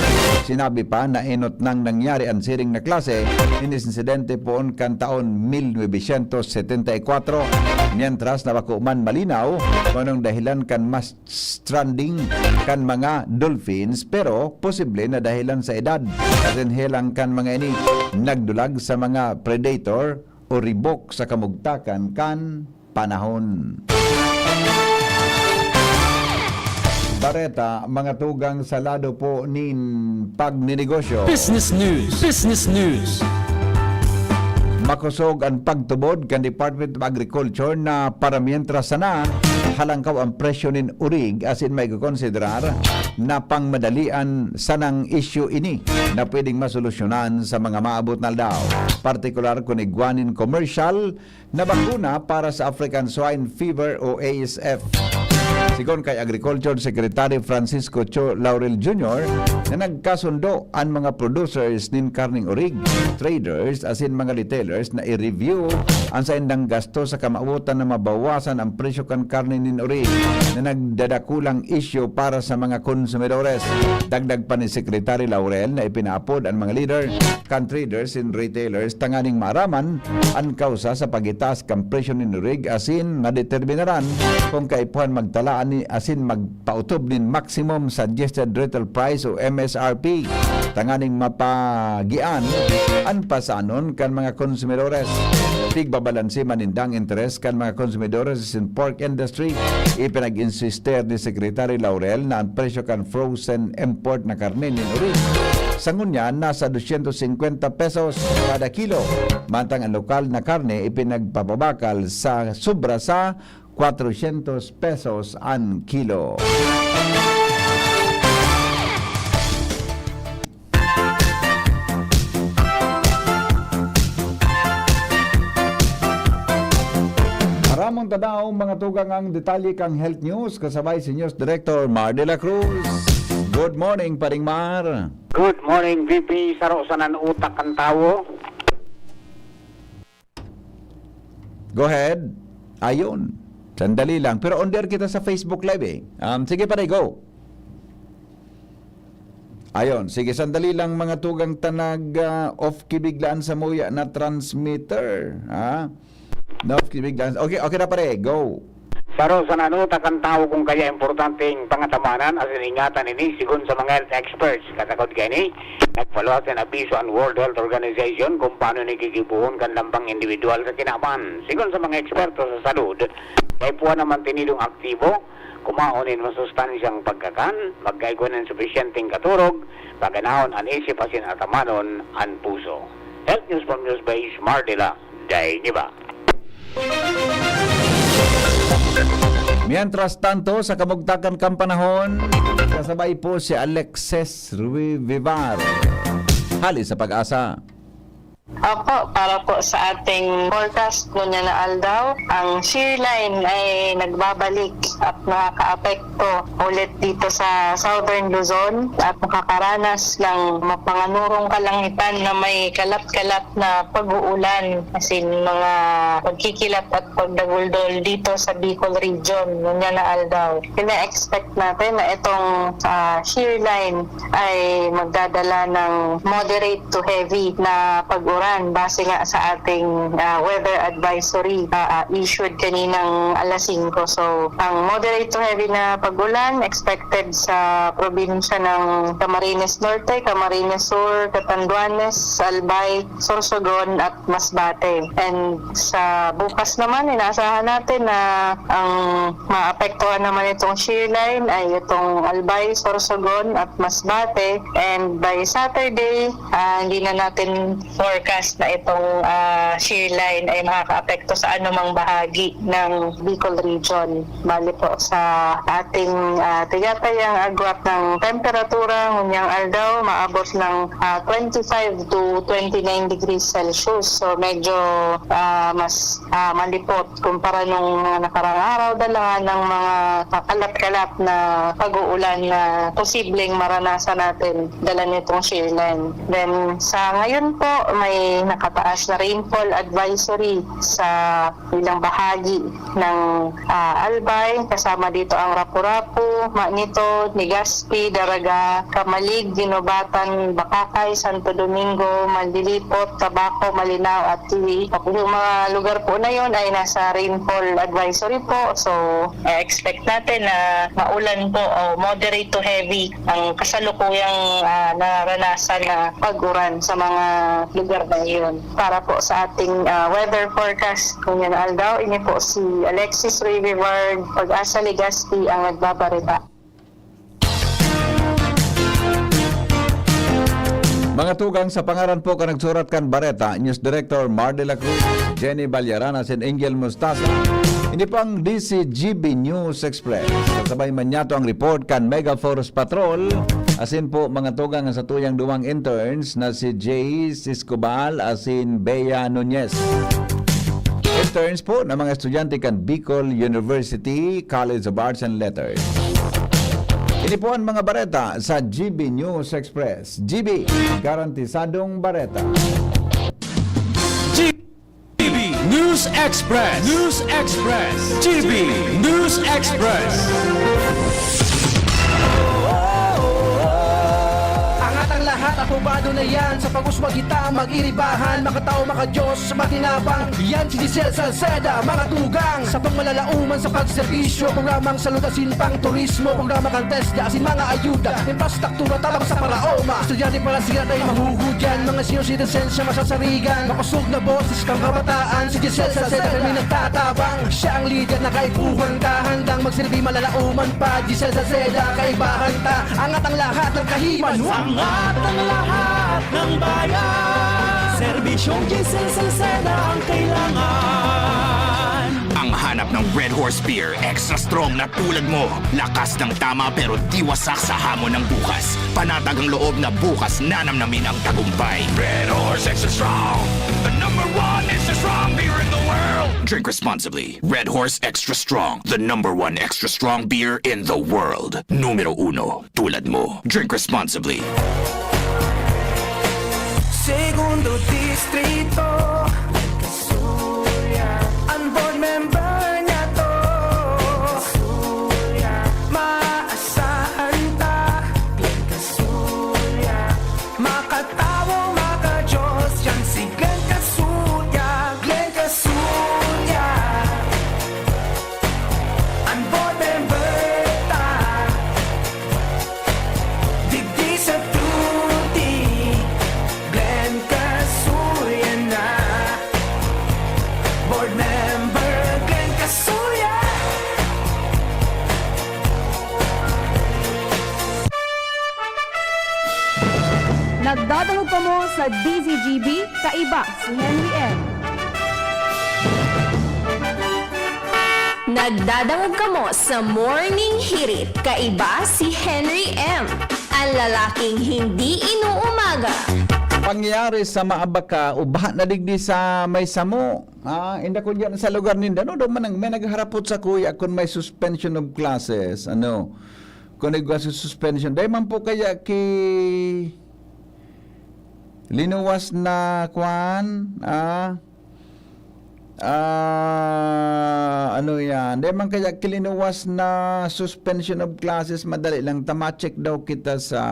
Sinabi pa na inot nang nangyari ang siring na klase in insidente poon kan taon 1974 mientras nabakuman malinaw kung anong dahilan kan mas stranding kan mga dolphins pero posible na dahilan sa edad kasi helang kan mga ini nagdulag sa mga predator o ribok sa kamugtakan kan panahon. Bareta, mga tugang sa lado po nin pagninegosyo. Business News. Makusog ang pagtubod kan Department of Agriculture na para mientras sana halangkaw ang presyo nin urig asin may kukonsiderar na pangmadalian sanang issue ini na pwedeng masolusyonan sa mga maabot na daw. Partikular kung igwanin commercial na bakuna para sa African Swine Fever o ASF. Sigon kay Agriculture Secretary Francisco Cho Laurel Jr. na nagkasundo ang mga producers nin karning urig, traders asin mga retailers na i-review ang sa indang gasto sa kamautan na mabawasan ang presyo kan karne nin urig na nagdadakulang issue para sa mga konsumidores. Dagdag pa ni Secretary Laurel na ipinaapod ang mga leader kan traders and retailers tanganing maaraman ang kausa sa pagitaas kan presyo nin urig asin madeterminaran kung kaipuhan magtalaan ni asin magpautob nin maximum suggested retail price o MSRP tanganing mapagian ang pasanon kan mga konsumidores. Tigbabalansi manindang interes kan mga konsumidores in pork industry. Ipinag-insister ni Secretary Laurel na ang presyo kan frozen import na karne ni urig Sa ngunyan, nasa 250 pesos kada kilo. Mantang ang lokal na karne ipinagpapabakal sa sobra sa 400 pesos ang kilo. Maramong tadaw mga tugang ang detalye kang health news kasabay si News Director Mar de la Cruz. Good morning, Paring Mar. Good morning, VP. Saro sa nanutak ang tawo. Go ahead. Ayun. Sandali lang. Pero on there kita sa Facebook Live eh. Sige pare, go. Ayun. Sige, sandali lang mga tugang tanag off kibiglaan sa muya na transmitter. Ha? No, kibiglaan. Okay na pare. Go. Saro sa nanutak ang tawo kung kaya importanteng pangatamanan as ingatan ini sigon sa mga health experts. Katakot kaya ni, nagpaluhat ang abiso ang World Health Organization kung paano nikikibuhon kan lambang individual sa kinaman. Sigon sa mga eksperto sa salud, kaya po naman tinidong aktibo, kumaonin masustansyang pagkakan, magkaigo ng sufisyenteng katurog, paganahon ang isip asin at amanon ang puso. Health News from Newsbase, Mardila, Day Niba. Mientras tanto, sa kamugtakan kang panahon, kasabay po si Alexis Ruivivar. Hali sa pag-asa. Opo, para po sa ating forecast kunya na aldaw, ang shear line ay nagbabalik at nakaka-apekto ulit dito sa Southern Luzon at makakaranas ng mapanganurong kalangitan na may kalat-kalat na pag-uulan as in mga pagkikilap at pagdaguldol dito sa Bicol region kunya na aldaw. Ina-expect natin na itong shear line ay magdadala ng moderate to heavy na pag-ulan base nga sa ating weather advisory issued kaninang alas 5. So, ang moderate to heavy na pag-ulan expected sa probinsya ng Camarines Norte, Camarines Sur, Catanduanes, Albay, Sorsogon at Masbate. And sa bukas naman, inaasahan natin na ang maapektuhan naman itong shear line ay itong Albay, Sorsogon at Masbate. And by Saturday, hindi na natin forecast na itong shear line ay makaka-apekto sa anumang bahagi ng Bicol region. Bali po sa ating tigatayang agwat ng temperatura ngunyang aldaw maabot ng 25 to 29 degrees Celsius. So medyo mas malipot kumpara nung nakarang araw dala ng mga kalat-kalat na pag-uulan na posibleng maranasan natin dala nitong shear line. Then sa ngayon po may nakataas na rainfall advisory sa ilang bahagi ng Albay, kasama dito ang Rapu-Rapu, Manito, Legazpi, Daraga, Kamalig, Ginobatan, Bakakay, Santo Domingo, Mandilipot, Tabaco, Malinao at Tiwi. Yung mga lugar po na yon ay nasa rainfall advisory po. So, expect natin na maulan po o moderate to heavy ang kasalukuyang naranasan na pag-uran sa mga lugar na yun. Para po sa ating weather forecast kung yan aldaw, ini po si Alexis Ruivivar, Pag-asa Legazpi ang nagbabarita. Mga tugang sa pangaran po ka nagsurat kan Bareta, News Director Mar de la Cruz, Jenny Balyaranas and Angel Mustasa. Hindi po ang DCGB News Express. Kasabay man niyato ang report kan Mega Force Patrol. Asin po mga tugang sa tuyang duwang interns na si Jace Escobal asin Bea Nunez. Interns po na mga estudyante kan Bicol University College of Arts and Letters. Ini po ang mga bareta sa GB News Express. GB, garantisadong bareta. GB News Express. News Express. GB News Express. Angat ang lahat, ako ba Sigurado na yan sa pag-uswag kita mag-iribahan, makatao, makadiyos, matinapang. Yan si Giselle Salceda, mga tugang sa pangmalalauman sa pagserbisyo. Programang salutasin pang turismo, programa kantes, asin mga ayuda, infrastruktura tabang sa paraoma. Estudyante para siya tayo mahuhudyan, mga senior citizens siya masasarigan. Makusog na boses kang kabataan, si Giselle Salceda kami nagtatabang. Siya ang leader na kahit buwan ka, handang magsilbi malalauman pa. Giselle Salceda, kaibahan ta, angat ang lahat ng kahiman. Angat ang lahat ng bayan, serbisyong Giselle Salceda ang kailangan. Ang hanap ng Red Horse Beer, extra strong na tulad mo. Lakas ng tama pero di wasak sa hamon ng bukas. Panatag ang loob na bukas nanamnamin ang tagumpay. Red Horse Extra Strong, the #1 extra strong beer in the world. Drink responsibly. Red Horse Extra Strong, the #1 extra strong beer in the world. Numero 1, tulad mo. Drink responsibly. Segundo Distrito, Kasuya, ang board member niya to. Kasuya, maasahan ta. Glenn Kasuya, makatawo, makajos, yan si Glenn Kasuya. Glenn Kasuya, ang board member ta. Digdi sa tuti, Glenn Kasuya na. Board member Glenn Kasuya. Nagdadangog pa mo sa DZGB, kaiba si Henry M. Nagdadangog ka mo sa Morning Hirit, kaiba si Henry M. Ang lalaking hindi inuumaga. Pangyayari sa Maabaka, ubaha na digdi sa may samo. Inda ko dyan sa lugar ninda. No, man may nagharapot sa kuya kung may suspension of classes. Ano? Kung nagwa suspension. Dahil man po kaya linuwas na kwan. Ano yan? Dahil man kaya kilinuwas na suspension of classes, madali lang tama-check daw kita sa...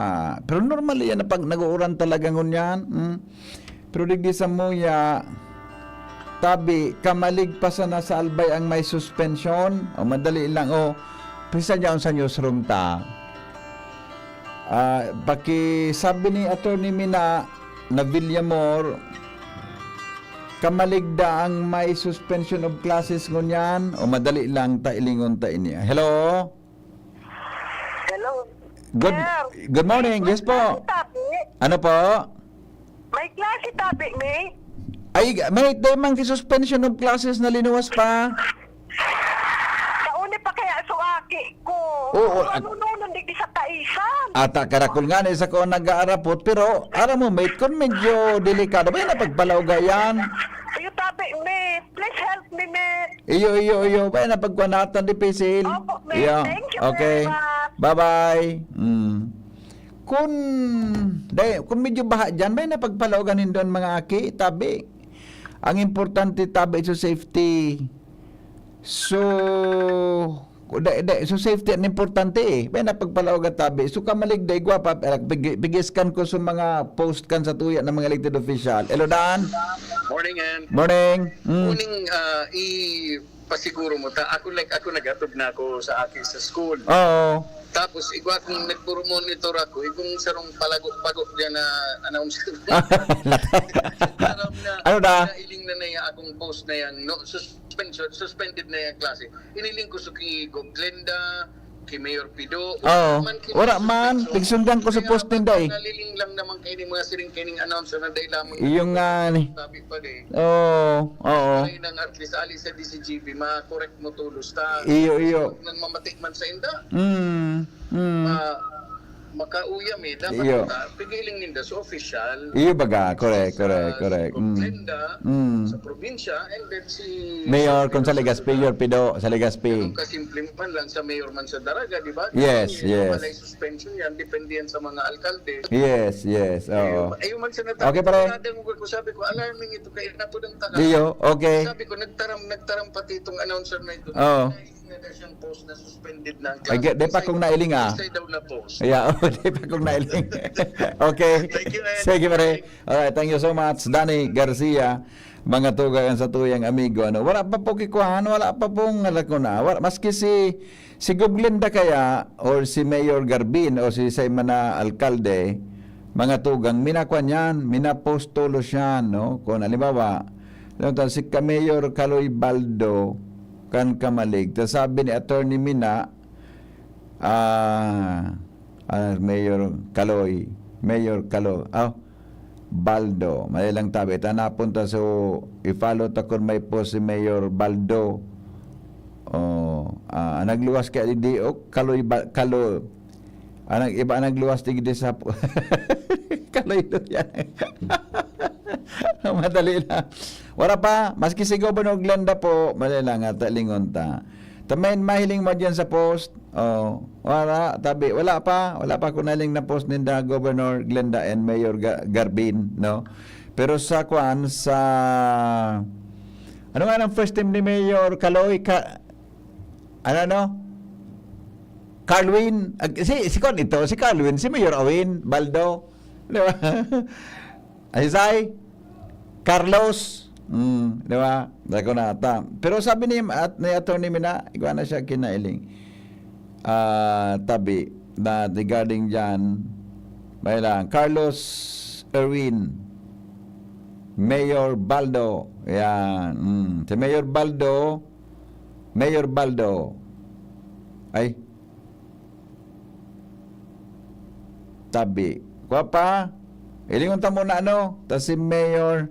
Pero normal yan na pag nag-uuran talaga ngunyan. Pero digdi sa muya, tabi, kamalig pa sana sa albay ang may suspension. O madali lang. O, pisa dyan sa newsroom ta. Sabi ni Attorney Mina na Villamor, kamaligda ang may suspension of classes ngunyan o madali lang ta ilingon ta inya. Hello? Hello. Good morning. Yes po. Ano po? May klase topic, May. Ay, may demang suspension of classes na linuwas pa. Kauni pa kaya suaki ko. Oo. Ano digdi sa kaisan. Ata karakol nga ni sa ko nag-aarapot pero ara mo mate kon medyo delikado ba na pagpalaw gayan. Yung topic, May. Please help me, May. Iyo ba na pagkuanatan di pisil. Opo, May. Thank you okay. very much. Bye-bye. Kung medyo baha dyan, may napagpalawagan doon mga aki, tabi. Ang importante tabi sa safety. So safety ang importante eh. May napagpalawagan tabi. So kamaligday, gwapa, bigiskan ko sa mga post kan sa tuya ng mga elected official. Hello, Dan. Morning, Ann. Morning. Uning, pasiguro mo ta ako nagatod na ako sa akin sa school. Oo. Tapos igwa kung nagpuro-monitor ako, igong sarong palago diyan na announcement. Ano da? Iling na niya akong post na yan, no, suspended na yung klase. Iniling ko sa kay Glenda, kay Mayor Pido. Ora man, tigsundan ko sa post ninda eh. Naliling lang naman kayo ni mga siring announcer na dahil lamang. Yung nga ni. Sabi pa din. Oo. Ay nang at least ali sa DCGP, ma-correct mo tulos ta. Iyo. Nang mamatik man sa inda. makauyam eh. Dapat Iyo. pigiling ninda sa official. Iyo baga, correct. Linda, sa probinsya, and then si... Mayor kung sa Legazpi, Mayor Pido, sa Legazpi. Kasimple man lang sa mayor man sa Daraga, di ba? Yes, yes. Malay suspension yan, depende yan sa mga alkalde. Yes, oo. Ayun man sa natapos. Okay, pare. Sabi ko, alarming ito kaya na po ng taga. Iyo, okay. Sabi ko, nagtaram pati itong announcer na ito. Oo. agad siyang post na suspended na ang Ay, klase. di pa kong nailing Isay daw na post. Yeah, di pa kong nailing. Okay. Thank you, Ed. Sige, pare. Alright, thank you so much. Danny Garcia, mga tugang sa tuyang amigo. Ano, wala pa po kikuhan, wala pa pong alakuna. Maski si Goblinda kaya, or si Mayor Garbin, o si Simon na alkalde, mga tugang, minakwan yan, minapost tulos yan, no? Kung halimbawa, si Mayor Kaloy Baldo, kan kamalig, tas sabi ni Attorney Mina, Mayor Kaloy, Baldo, may lang tabi, napunta so, i-follow ta kung may post si Mayor Baldo, nagluwas ka di Kaloy, iba nagluwas di sa Kaloy do yan. Madali lang. Wala pa, maski si Governor Glenda po, madali lang at lingon ta. Tamayin mahiling mo dyan sa post. Wala pa kunaling na post ninda Governor Glenda and Mayor Garbin, no? Pero sa ano nga ang first name ni Mayor Kaloy? Carlwin. Si Carlwin, si Mayor Owen Baldo. Di ba? Isay, Carlos. Di ba? Dako na ata. Pero sabi ni Attorney Mina, ikaw na siya kinailing. Tabi na regarding dyan, may lang, Carlos Erwin, Mayor Baldo. Yan. Si Mayor Baldo, ay, tabi. Kuha pa, ilingon ta muna tas si Mayor,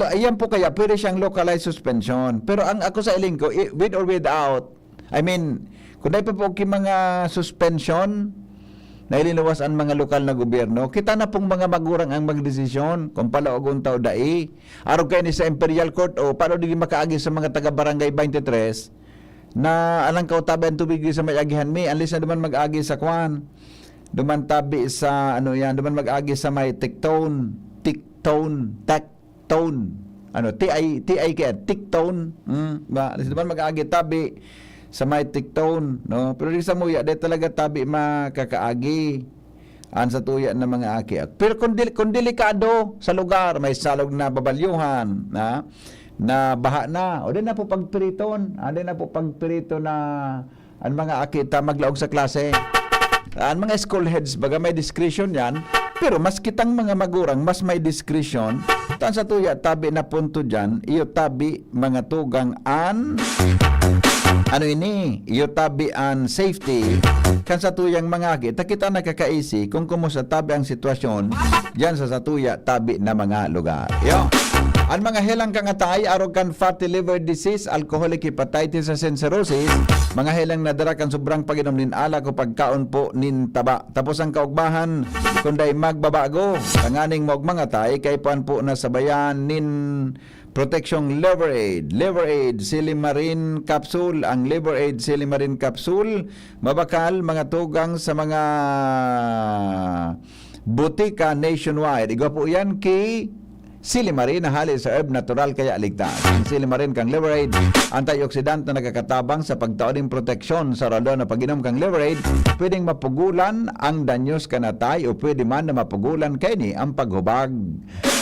ayan po kaya, pwede siyang localized suspension. Pero ang ako sa iling ko, with or without, I mean, kung dahil pa po mga suspension, na ililuwas ang mga lokal na gobyerno, kita na pong mga magurang ang magdesisyon kung palaogong tao dai. Araw kayo ni sa Imperial Court, paano di makaagi sa mga taga-barangay 23, na alang kautabi ang tubig sa may agihan mi, unless na duman mag-agi sa kwan. Duman tabi sa duman mag-agi sa may tikton, tikton, ba? Duman mag-agi tabi sa may tikton, no? Pero di sa muya, di talaga tabi makakaagi an sa tuya ng mga aki. Pero kung delikado sa lugar, may salog na babalyuhan, na baha na, o di na po pagpiriton, na ang mga aki maglaog sa klase. Ang mga school heads, baga may discretion yan, pero mas kitang mga magurang, mas may discretion, tan sa tuya, tabi na punto dyan, iyo tabi mga tugang iyo tabi an safety, kan sa tuyang mga kita, kita nakakaisi kung kumusta tabi ang sitwasyon, dyan sa tuya, tabi na mga lugar. Yo! Ang mga helang kangatay, arog fatty liver disease, alcoholic hepatitis and cirrhosis, mga helang nadara kan sobrang pag-inom nin ala ko pagkaon po nin taba. Tapos ang kaugbahan, kunday magbabago, tanganing mog mga tay, kay puan po na sabayan nin protection liver aid, silimarin capsule, ang liver aid silimarin capsule, mabakal mga tugang sa mga butika nationwide. Igwa po yan kay Silimarin na hali sa herb natural kaya ligtas. Ang Silimarin kang Liverade, antioxidant na nagkakatabang sa pagtaoning proteksyon sa ralo na pag-inom kang Liverade, pwedeng mapugulan ang danyos kanatay o pwede man na mapugulan kay ni ang paghubag.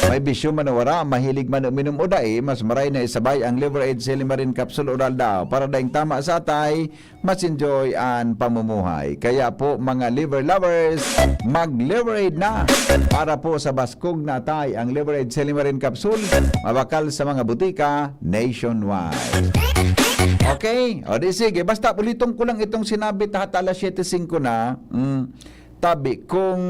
May bisyo man wara, mahilig man uminom o dai, mas maray na isabay ang Liverade Silimarin Capsule Oral daw para daing tama sa atay, mas enjoy ang pamumuhay. Kaya po mga liver lovers, mag-Liverade na para po sa baskog na atay ang Liverade Silimarin Capsule, mabakal sa mga butika nationwide. Okay? O di sige, basta ulitong ko lang itong sinabi tahat alas 7:05 na. Tabi, kung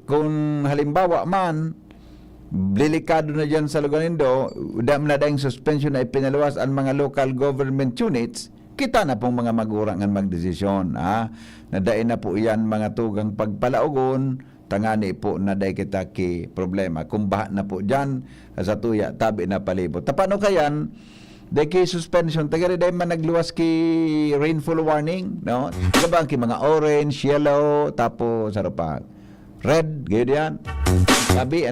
kung halimbawa man, delikado na dyan sa lugar nindo, dam na dahing suspension na ipinaluwas ang mga local government units, kita na pong mga magurangan magdesisyon. Nadain na po yan mga tugang pagpalaugon, tangani po na dahi kita ki problema. Kung baha na po dyan, sa tuya, tabi na palibot. Tapano kayan, dahi ki suspension, tagari dahi man nagluwas ki rainfall warning, no? Diba ki mga orange, yellow, tapos, red, gayud yan. Sabi,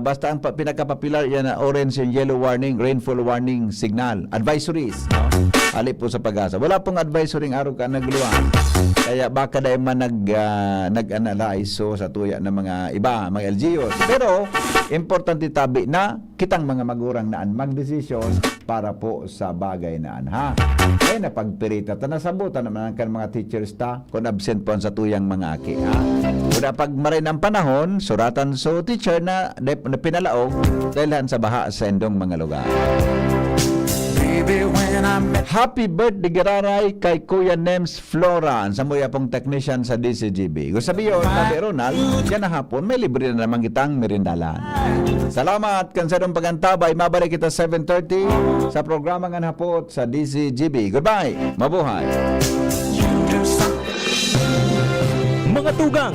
basta ang pinaka-popular yan na orange and yellow warning, rainfall warning signal, advisories, no? Halip po sa Pag-asa. Wala pong advisory araw ka nagluwang. Kaya baka dahil man nag-analyze sa tuya ng mga iba, mga LGUs. Pero, importante tabi na kitang mga magurang naan magdesisyon para po sa bagay naan, ha? Kaya napagpirita, nasabutan naman ang mga teachers ta kung absent po sa tuyang mga aki, ha? Kung pag maray ng panahon, suratan so teacher na pinalaog dahil sa baha sa endong mga lugar. Happy birthday giraray kay Kuya Nems Floran sa muya pong technician sa DCGB. Kung sabi yun, sabi Ronald, yan na hapon, may libre na naman kitang merindalan. Salamat, kansadong pagantabay. Mabalik kita 7:30 sa programa nga hapot sa DCGB. Goodbye, mabuhay. Mga tugang,